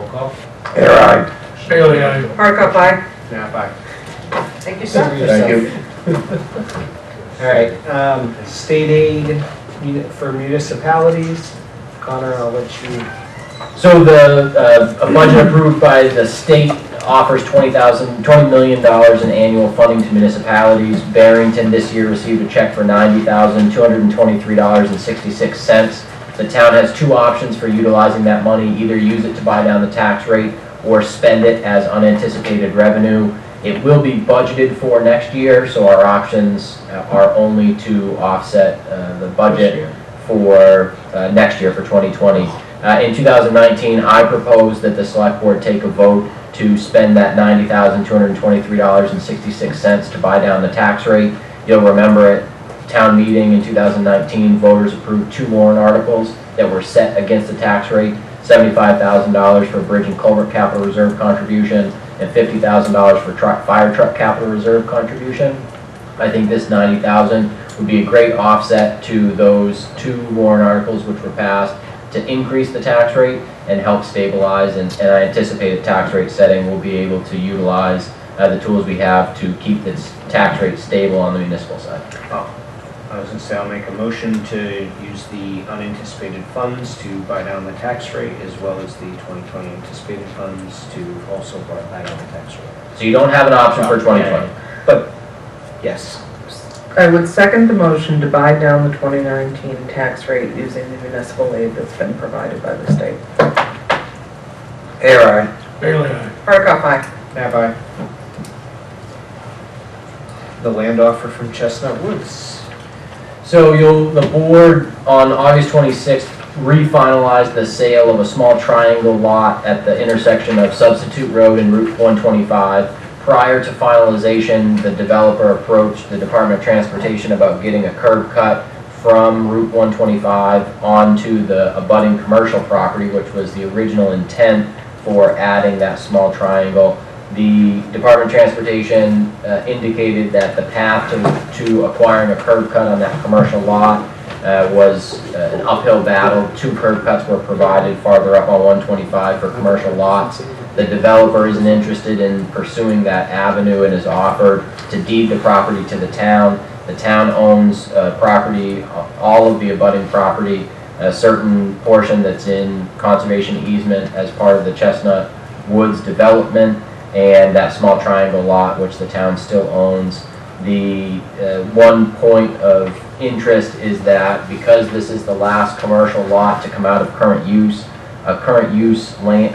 call? Air aye. Bailey, aye. Hardikoff, aye. Snap aye. Thank you, sir. Thank you. All right, state aid for municipalities. Connor, I'll let you. So a budget approved by the state offers $20 million in annual funding to municipalities. Barrington this year received a check for $90,223.66. The town has 2 options for utilizing that money: either use it to buy down the tax rate or spend it as unanticipated revenue. It will be budgeted for next year, so our options are only to offset the budget for next year, for 2020. In 2019, I propose that the select board take a vote to spend that $90,223.66 to buy down the tax rate. You'll remember at town meeting in 2019, voters approved 2 warrant articles that were set against the tax rate: $75,000 for bridge and culvert capital reserve contribution and $50,000 for fire truck capital reserve contribution. I think this $90,000 would be a great offset to those 2 warrant articles which were passed, to increase the tax rate and help stabilize, and I anticipate a tax rate setting will be able to utilize the tools we have to keep this tax rate stable on the municipal side. I was gonna say, I'll make a motion to use the unanticipated funds to buy down the tax rate, as well as the 2020 anticipated funds to also buy down the tax rate. So you don't have an option for 2020. But, yes. I would second the motion to buy down the 2019 tax rate using the municipal aid that's been provided by the state. Air aye. Bailey, aye. Hardikoff, aye. Nap aye. The land offer from Chestnut Woods. So the board on August 26th refinalized the sale of a small triangle lot at the intersection of Substitute Road and Route 125. Prior to finalization, the developer approached the Department of Transportation about getting a curb cut from Route 125 onto the abutting commercial property, which was the original intent for adding that small triangle. The Department of Transportation indicated that the path to acquiring a curb cut on that commercial lot was an uphill battle. 2 curb cuts were provided farther up on 125 for commercial lots. The developer isn't interested in pursuing that avenue and has offered to deed the property to the town. The town owns property, all of the abutting property, a certain portion that's in conservation easement as part of the Chestnut Woods development, and that small triangle lot, which the town still owns. The one point of interest is that because this is the last commercial lot to come out of current use, a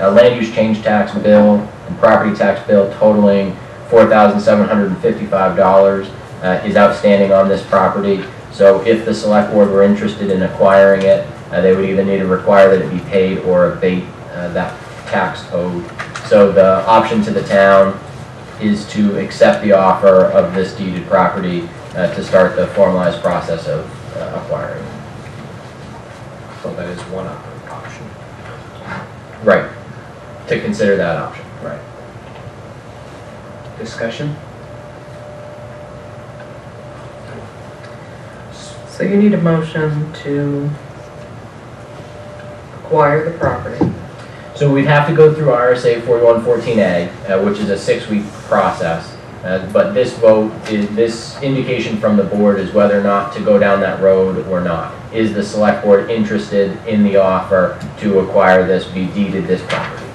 land use change tax bill and property tax bill totaling $4,755 is outstanding on this property. So if the select board were interested in acquiring it, they would either need to require that it be paid or abate that tax owed. So the option to the town is to accept the offer of this deeded property to start the formalized process of acquiring. So that is one option. Right. To consider that option. Right. Discussion? So you need a motion to acquire the property. So we'd have to go through RSA 4114A, which is a 6-week process. But this vote, this indication from the board is whether or not to go down that road or not. Is the select board interested in the offer to acquire this, be deeded this property?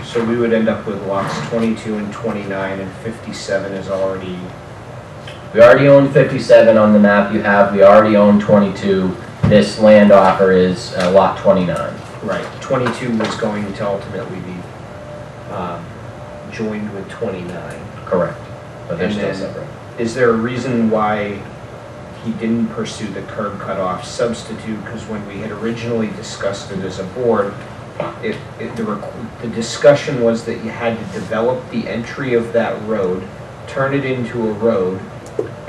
So we would end up with lots 22 and 29, and 57 is already... We already own 57 on the map you have. We already own 22. This land offer is lot 29. Right, 22 was going to ultimately be joined with 29. Correct. But they're And still then, separate. is there a reason why he didn't pursue the curb cut off substitute? Because when we had originally discussed it as a board, the discussion was that you had to develop the entry of that road, turn it into a road,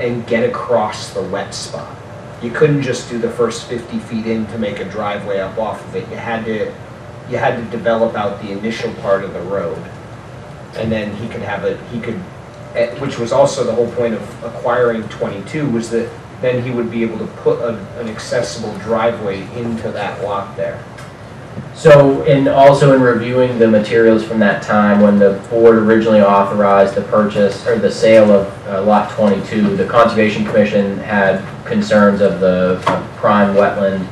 and get across the wet spot. You couldn't just do the first 50 feet in to make a driveway up off of it. You had to develop out the initial part of the road. And then which was also the whole point of acquiring 22, was that then he would be able to put an accessible driveway into that lot there. So, and also in reviewing the materials from that time, when the board originally authorized the purchase or the sale of lot 22, the Conservation Commission had concerns of the prime wetland,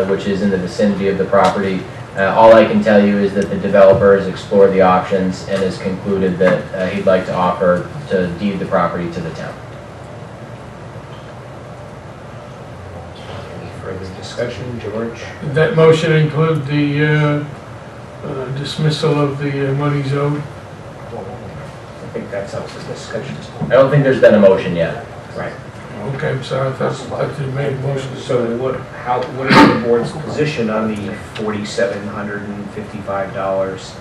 which is in the vicinity of the property. All I can tell you is that the developer has explored the options and has concluded that he'd like to offer to deed the property to the town. Any further discussion, George? Did that motion include the dismissal of the monies owed? I think that's up for discussion. I don't think there's been a motion yet. Right. Okay, I'm sorry, I thought you made a motion. So what is the board's position on the $4,755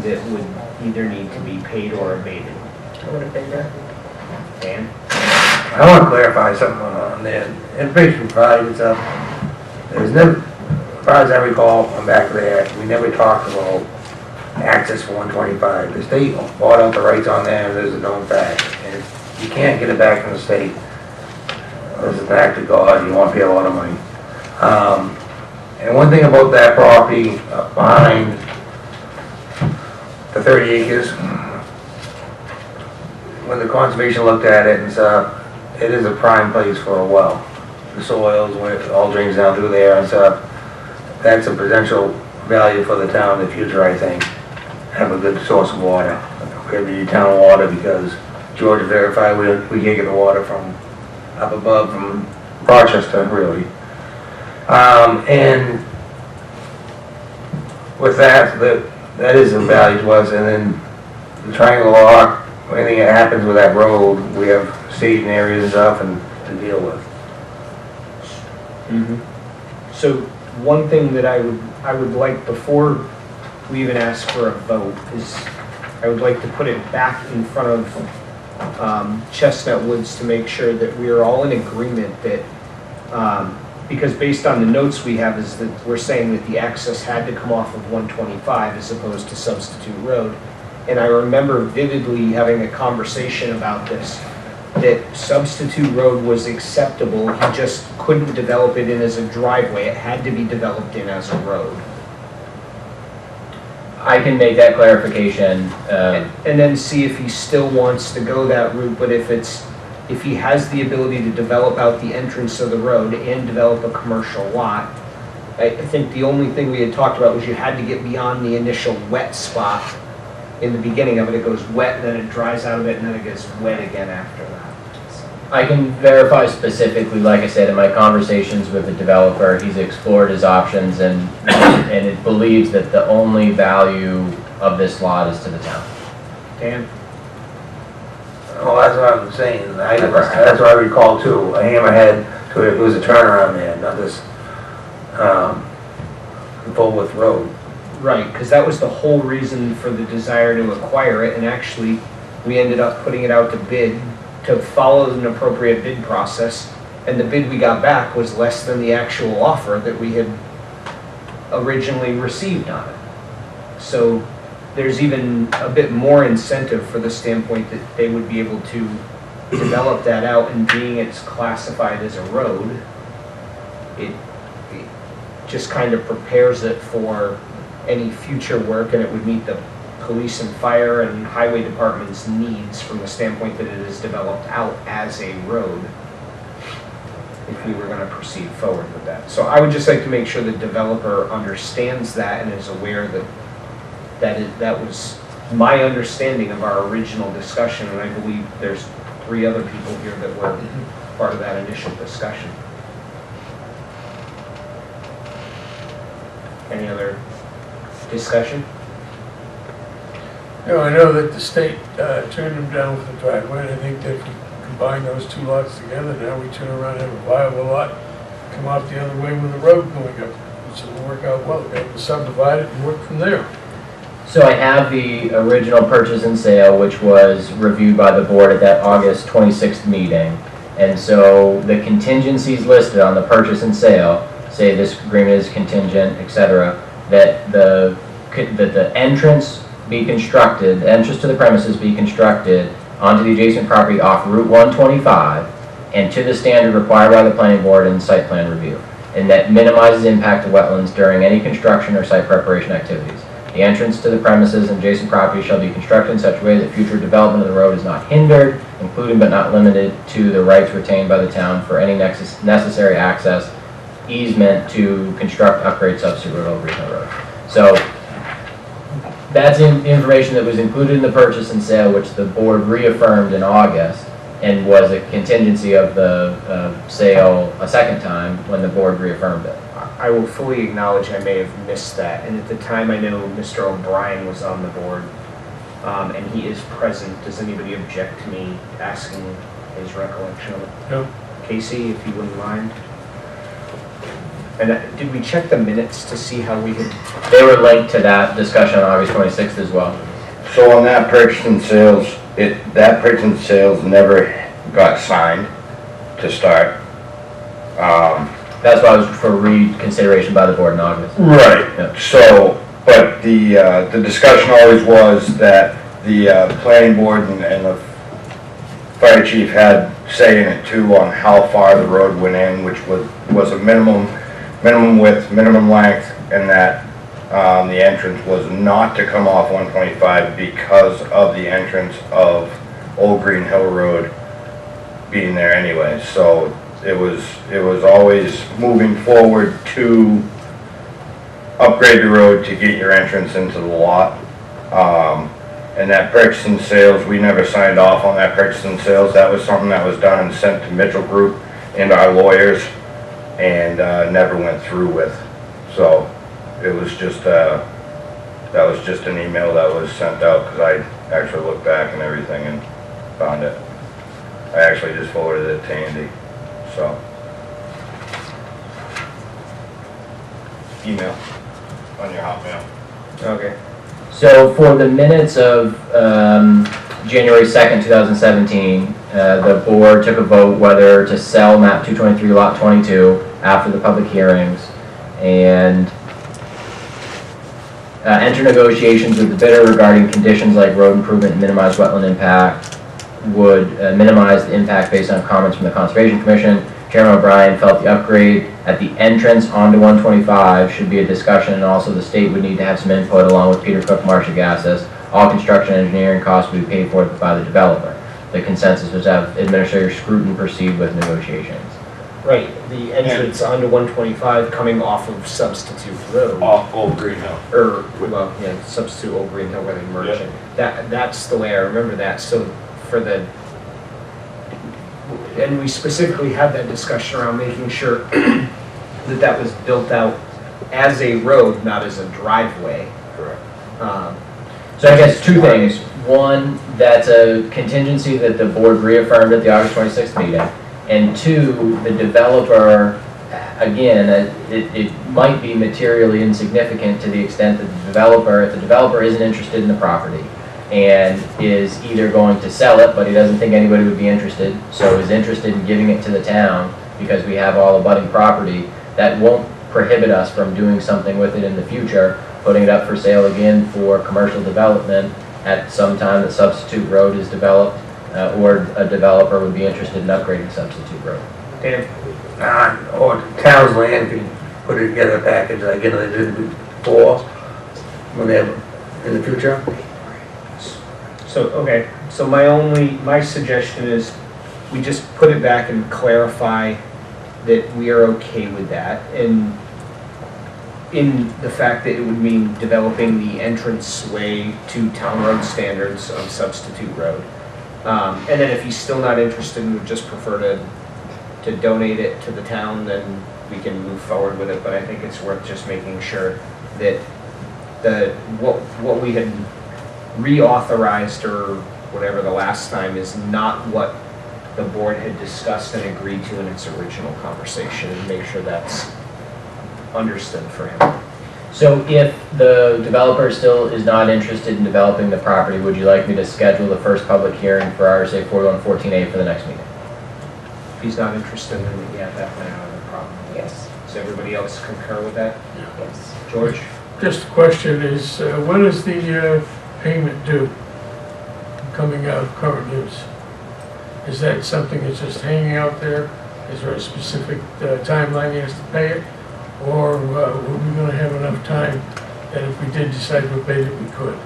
that would either need to be paid or abated? I would have been there. Dan? I want to clarify something on there. Information provided and stuff. There's never, as far as I recall, I'm back there, we never talked about access for 125. The state bought out the rights on there, and there's a known fact. And if you can't get it back from the state, there's an act of God, you want to pay a lot of money. And one thing about that property behind the 30 acres, when the conservation looked at it and stuff, it is a prime place for a well. The soils, when it all drains down through there and stuff, that's a potential value for the town in the future, I think. Have a good source of water. We have the town water because George verified we can't get the water from up above from Rochester, really. And with that, that is a value to us. And then the triangle lock, anything that happens with that road, we have staging areas and stuff and to deal with. So one thing that I would like, before we even ask for a vote, is I would like to put it back in front of Chestnut Woods to make sure that we are all in agreement that, because based on the notes we have, is that we're saying that the access had to come off of 125 as opposed to Substitute Road. And I remember vividly having a conversation about this, that Substitute Road was acceptable, he just couldn't develop it in as a driveway, it had to be developed in as a road. I can make that clarification. And then see if he still wants to go that route, but if he has the ability to develop out the entrance of the road and develop a commercial lot, I think the only thing we had talked about was you had to get beyond the initial wet spot. In the beginning of it, it goes wet, and then it dries out of it, and then it gets wet again after that. I can verify specifically, like I said, in my conversations with the developer, he's explored his options and it believes that the only value of this lot is to the town. Dan? Well, that's what I'm saying. That's what I recall too. A hammerhead to it was a turnaround there, not this full width road. Right, because that was the whole reason for the desire to acquire it, and actually, we ended up putting it out to bid to follow an appropriate bid process, and the bid we got back was less than the actual offer that we had originally received on it. So there's even a bit more incentive for the standpoint that they would be able to develop that out, and being it's classified as a road, it just kind of prepares it for any future work, and it would meet the police and fire and highway department's needs from the standpoint that it is developed out as a road if we were going to proceed forward with that. So I would just like to make sure the developer understands that and is aware that was my understanding of our original discussion, and I believe there's 3 other people here that were part of that initial discussion. Any other discussion? No, I know that the state turned them down for the driveway, and I think that if we combine those 2 lots together, now we turn around and have a viable lot, come out the other way with a road going up, which will work out well. We'll be able to subdivide it and work from there. So I have the original purchase and sale, which was reviewed by the board at that August 26th meeting. And so the contingencies listed on the purchase and sale, say this agreement is contingent, etc., that the entrance be constructed, the entrance to the premises be constructed onto the adjacent property off Route 125 and to the standard required by the planning board and site plan review, and that minimizes impact to wetlands during any construction or site preparation activities. The entrance to the premises and adjacent property shall be constructed in such a way that future development of the road is not hindered, including but not limited to the rights retained by the town for any necessary access easement to construct, upgrade, substitute road over regional road. So that's information that was included in the purchase and sale, which the board reaffirmed in August and was a contingency of the sale a second time when the board reaffirmed it. I will fully acknowledge I may have missed that, and at the time I know Mr. O'Brien was on the board, and he is present. Does anybody object to me asking his recollection of it? No. Casey, if you wouldn't mind. And did we check the minutes to see how we had... They were linked to that discussion on August 26th as well. So on that purchase and sales, that purchase and sales never got signed to start. That's why it was for reconsideration by the board in August. Right. Yeah. So, but the discussion always was that the planning board and the fire chief had say in it too on how far the road went in, which was a minimum minimum width, minimum length, and that the entrance was not to come off 125 because of the entrance of Old Green Hill Road being there anyway. So it was always moving forward to upgrade the road to get your entrance into the lot. And that purchase and sales, we never signed off on that purchase and sales. That was something that was done and sent to Mitchell Group and our lawyers, and never went through with. So it was just, that was just an email that was sent out, because I actually looked back and everything and found it. I actually just forwarded it to Andy, so. Email on your Hotmail. Okay. So for the minutes of January 2nd, 2017, the board took a vote whether to sell map 223 lot 22 after the public hearings and enter negotiations with the bidder regarding conditions like road improvement and minimize wetland impact, would minimize the impact based on comments from the Conservation Commission. Chairman O'Brien felt the upgrade at the entrance onto 125 should be a discussion, and also the state would need to have some input along with Peter Cook, Marcia Gassis. All construction and engineering costs would be paid for by the developer. The consensus was to have Administrator Scruton proceed with negotiations. Right, the entrance onto 125 coming off of Substitute Road. Off Old Green Hill. Or, well, yeah, Substitute Old Green Hill where they merge it. That's the way I remember that. So for the, and we specifically had that discussion around making sure that that was built out as a road, not as a driveway. Correct. So I guess two things. One, that's a contingency that the board reaffirmed at the August 26th meeting. And two, the developer, again, it might be materially insignificant to the extent that the developer, if the developer isn't interested in the property and is either going to sell it, but he doesn't think anybody would be interested, so is interested in giving it to the town because we have all abutting property, that won't prohibit us from doing something with it in the future, putting it up for sale again for commercial development at some time that Substitute Road is developed, or a developer would be interested in upgrading Substitute Road. Dan? Or town's land can put it together a package like, you know, they did before, when they have, in the future. So, okay, so my suggestion is we just put it back and clarify that we are okay with that, and in the fact that it would mean developing the entranceway to town road standards of Substitute Road. And then if he's still not interested and would just prefer to donate it to the town, then we can move forward with it, but I think it's worth just making sure that what we had reauthorized or whatever the last time is not what the board had discussed and agreed to in its original conversation, and make sure that's understood for him. So if the developer still is not interested in developing the property, would you like me to schedule the first public hearing for RSA 4114A for the next meeting? If he's not interested, then yeah, that might have a problem. Yes. Does everybody else concur with that? Yes. George? Just a question is, when is the payment due coming out of current use? Is that something that's just hanging out there? Is there a specific timeline he has to pay it? Or are we going to have enough time that if we did decide to pay it, we could?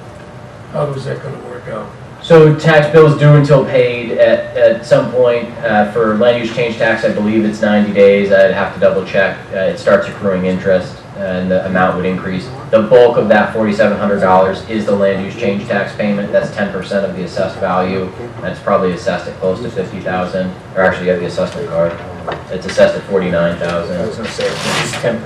How is that going to work out? So tax bills due until paid at some point. For land use change tax, I believe it's 90 days. I'd have to double check. It starts accruing interest and the amount would increase. The bulk of that $4,700 is the land use change tax payment. That's 10% of the assessed value. That's probably assessed at close to $50,000, or actually you have the assessment card. It's assessed at $49,000. I was gonna say, if it's 10%,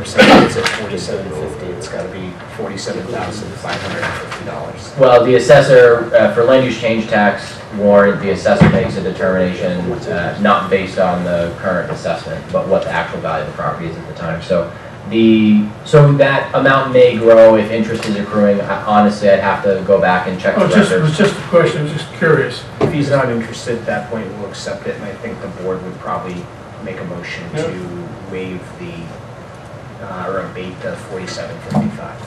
it's at $47.50, it's gotta be $47,550. Well, the assessor, for land use change tax warrant, the assessor makes a determination not based on the current assessment, but what the actual value of the property is at the time. So that amount may grow if interest is accruing. Honestly, I'd have to go back and check the records. It was just a question, I was just curious. If he's not interested at that point, we'll accept it, and I think the board would probably make a motion to waive the, or abate the $47.55.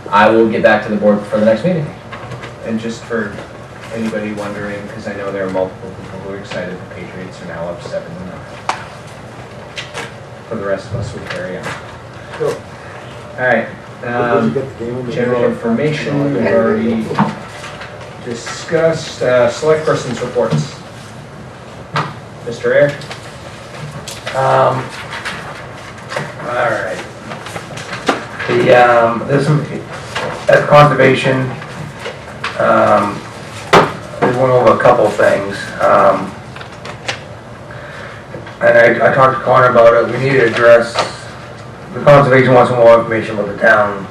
I will get back to the board for the next meeting. And just for anybody wondering, because I know there are multiple people who are excited, the Patriots are now up 7-0. for the rest of us will carry on. All right, general information, we've already discussed, select persons reports. Mr. Ayer? All right. There's some, at conservation, we went over a couple things. And I talked to Connor about it, we need to address, the conservation wants some more information about the town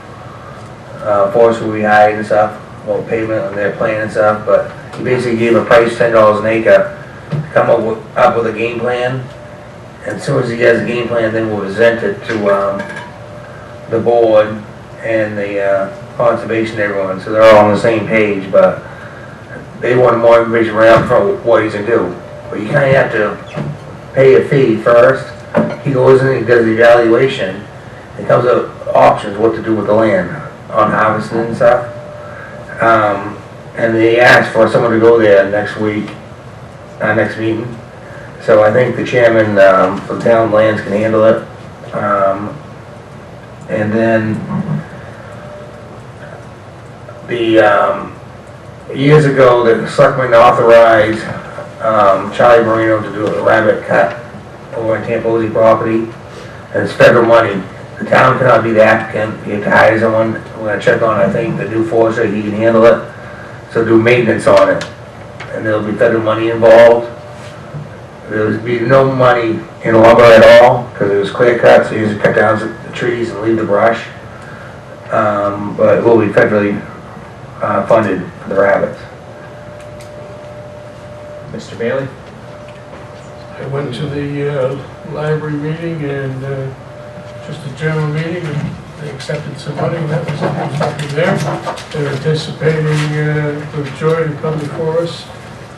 forest where we hide and stuff, about pavement and their plan and stuff, but he basically gave a price $10 an acre to come up with a game plan. And as soon as he has a game plan, then we'll present it to the board and the conservation and everyone, so they're all on the same page, but they want more information right up front with what he's gonna do. But you kinda have to pay a fee first. He goes in and he does the evaluation, and comes up with options what to do with the land on harvesting and stuff. And they asked for someone to go there next week, next meeting. So I think the chairman for town lands can handle it. And then years ago, the selectmen authorized Charlie Marino to do a rabbit cut over on Tamposi property, and it's federal money. The town cannot be the applicant, you have to hire someone. We're gonna check on, I think, the new forester, he can handle it, so do maintenance on it. And there'll be federal money involved. There'll be no money in lumber at all, because it was clear cut, so you just cut down the trees and leave the brush. But it will be federally funded for the rabbits. Mr. Bailey? I went to the library meeting and just a general meeting, and they accepted some money, and that was nothing there. They're anticipating with joy to come before us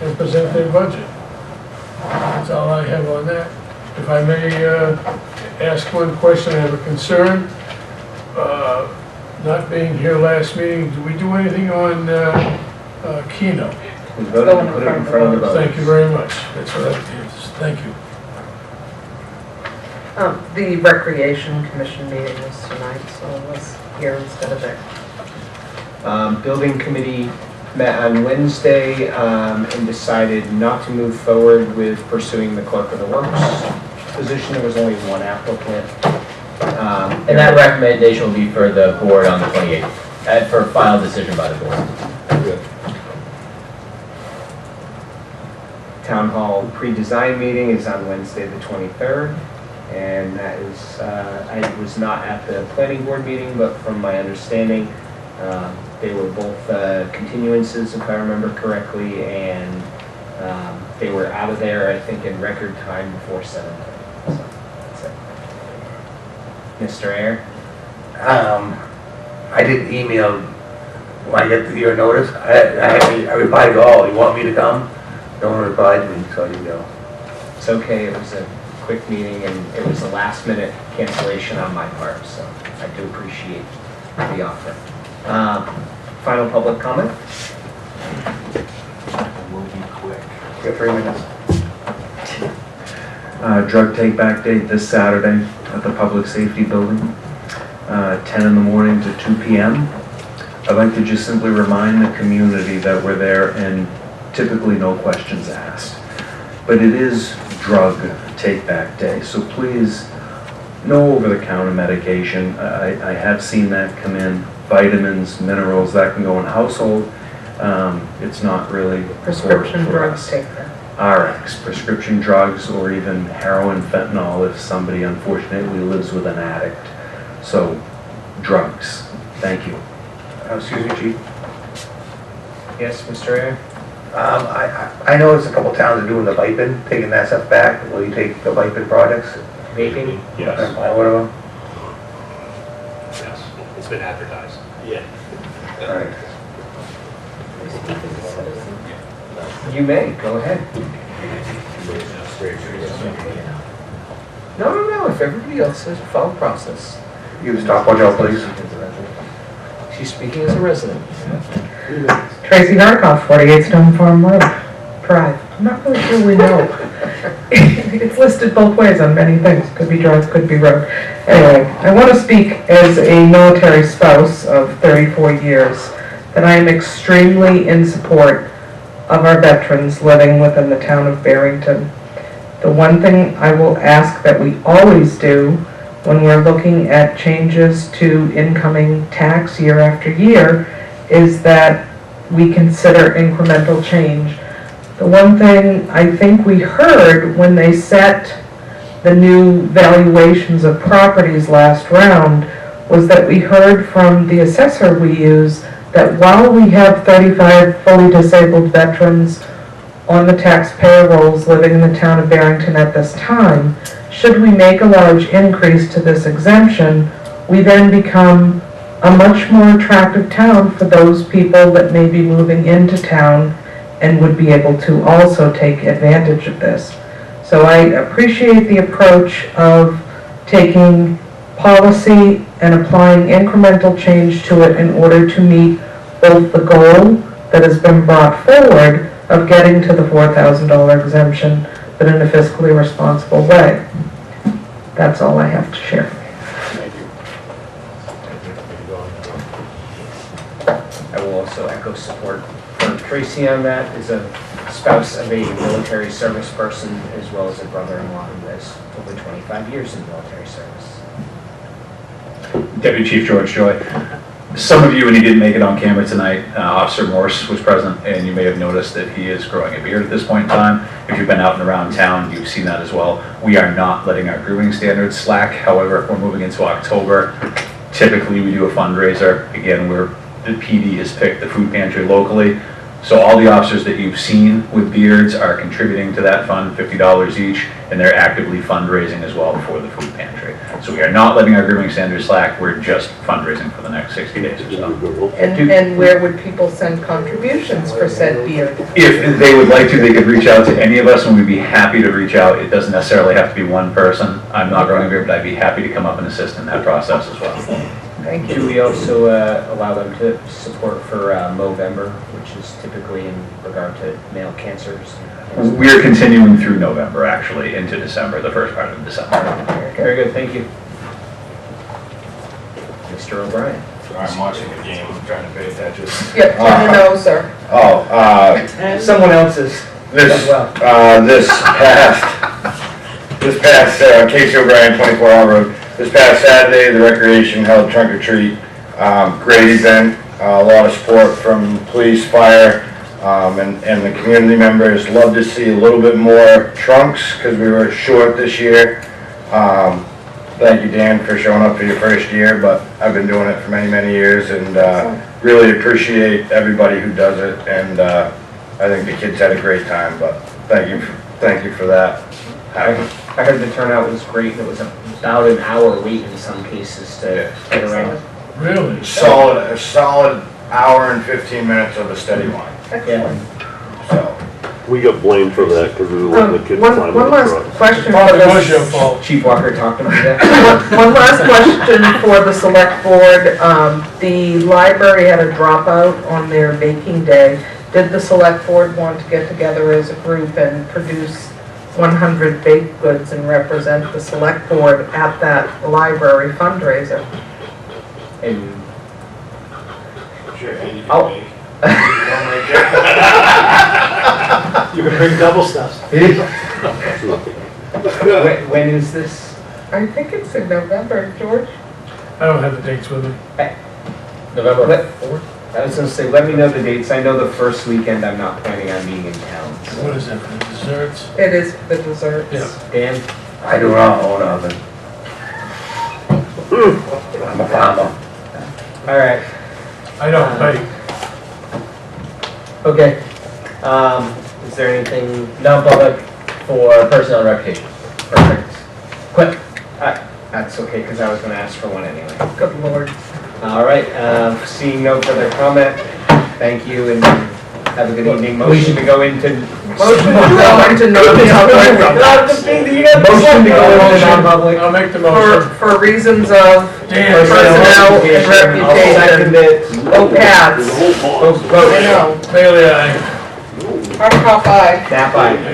and present their budget. That's all I have on that. If I may ask one question, I have a concern. Not being here last meeting, do we do anything on Keno? We voted to put it in front of the voters. Thank you very much. That's what I did. Thank you. The Recreation Commission meeting was tonight, so I was here instead of there. Building committee met on Wednesday and decided not to move forward with pursuing the clerk of the works position. There was only one applicant. And that recommendation will be for the board on the 28th, for final decision by the board. Town hall pre-design meeting is on Wednesday the 23rd, and that is, I was not at the planning board meeting, but from my understanding, they were both continuances, if I remember correctly, and they were out of there, I think, in record time before 7:30. So that's it. Mr. Ayer? I did email, when I get your notice, I replied to all, you want me to come? No one replied to me, so I didn't go. It's okay, it was a quick meeting, and it was a last-minute cancellation on my part, so I do appreciate the offer. Final public comment? We'll be quick. You got 3 minutes. Drug take-back date this Saturday at the Public Safety Building, 10 in the morning to 2 p.m. I'd like to just simply remind the community that we're there and typically no questions asked. But it is drug take-back day, so please, no over-the-counter medication. I have seen that come in, vitamins, minerals, that can go in household. It's not really Prescription for drugs us. take that. RX, prescription drugs, or even heroin, fentanyl, if somebody unfortunately lives with an addict. So, drugs. Thank you. Excuse me, Chief. Yes, Mr. Ayer? I noticed a couple towns are doing the Vipin, taking that stuff back. Will you take the Vipin products? Vaping? Yes, Whatever. yes, it's been advertised. Yeah. All right. You may, go ahead. No, if everybody else says follow process. Give the stopwatch out, please. She's speaking as a resident. Tracy Harkoff, 48 Stone Farm Road. drive? I'm not really sure we know. It's listed both ways on many things, could be drive, could be road. Anyway, I want to speak as a military spouse of 34 years, that I am extremely in support of our veterans living within the town of Barrington. The one thing I will ask that we always do when we're looking at changes to incoming tax year after year is that we consider incremental change. The one thing I think we heard when they set the new valuations of properties last round was that we heard from the assessor we use that while we have 35 fully disabled veterans on the tax payrolls living in the town of Barrington at this time, should we make a large increase to this exemption, we then become a much more attractive town for those people that may be moving into town and would be able to also take advantage of this. So I appreciate the approach of taking policy and applying incremental change to it in order to meet both the goal that has been brought forward of getting to the $4,000 exemption, but in a fiscally responsible way. That's all I have to share. I will also echo support for Tracy on that, as a spouse of a military service person, as well as a brother-in-law who has over 25 years in military service. Deputy Chief George Joy. Some of you, and he didn't make it on camera tonight, Officer Morse was present, and you may have noticed that he is growing a beard at this point in time. If you've been out and around town, you've seen that as well. We are not letting our grooming standards slack. However, if we're moving into October, typically we do a fundraiser. Again, the PD has picked the food pantry locally. So all the officers that you've seen with beards are contributing to that fund, $50 each, and they're actively fundraising as well for the food pantry. So we are not letting our grooming standards slack, we're just fundraising for the next 60 days or so. And where would people send contributions for said beard? If they would like to, they could reach out to any of us and we'd be happy to reach out. It doesn't necessarily have to be one person. I'm not growing a beard, but I'd be happy to come up and assist in that process as well. Thank you. Do we also allow them to support for Movember, which is typically in regard to male cancers? We're continuing through November, actually, into December, the first part of December. Very good, thank you. Mr. O'Brien. I'm watching the game, I'm trying to pay attention. Yep, turn your nose, sir. Someone else's. This past, Casey O'Brien, 24 Hour Road. This past Saturday, the Recreation held trunk or treat. Great event, a lot of support from police, fire, and the community members. Love to see a little bit more trunks because we were short this year. Thank you, Dan, for showing up for your first year, but I've been doing it for many, many years and really appreciate everybody who does it. And I think the kids had a great time, but thank you for that. I heard the turnout was great, and it was about an hour wait in some cases to get around. Really? A solid hour and 15 minutes of a steady line. Yeah. So. We got blamed for that because we were letting the kids climb in the One last truck. question Oh, for it was your the, fault. Chief Walker talked to me that. one last question for the select board. The library had a dropout on their baking day. Did the select board want to get together as a group and produce 100 baked goods and represent the select board at that library fundraiser? And Sure, and you Oh. can make. You can bring double stuffs. when is this? I think it's in November, George. I don't have the dates with me. November 4th? I was gonna say, let me know the dates. I know the first weekend I'm not planning on being in town. so. What is that, for the desserts? It is the desserts. Yeah. Dan? I do not own oven. I'm a farmer. All right. I don't bake. Okay. Is there anything? Non-public for personnel and reputation. Perfect. Quick. That's okay, because I was gonna ask for one anyway. Good Lord. All right, seeing no further comment, thank you and have a good evening. Motion to go into. Motion to go into non-public. Motion to go into non-public. I'll make the motion. For reasons of Dan. personnel and I'll second reputation. it. Oh, Pats. Vote. I know. Bailey, aye. Hardikoff, aye. Nap aye.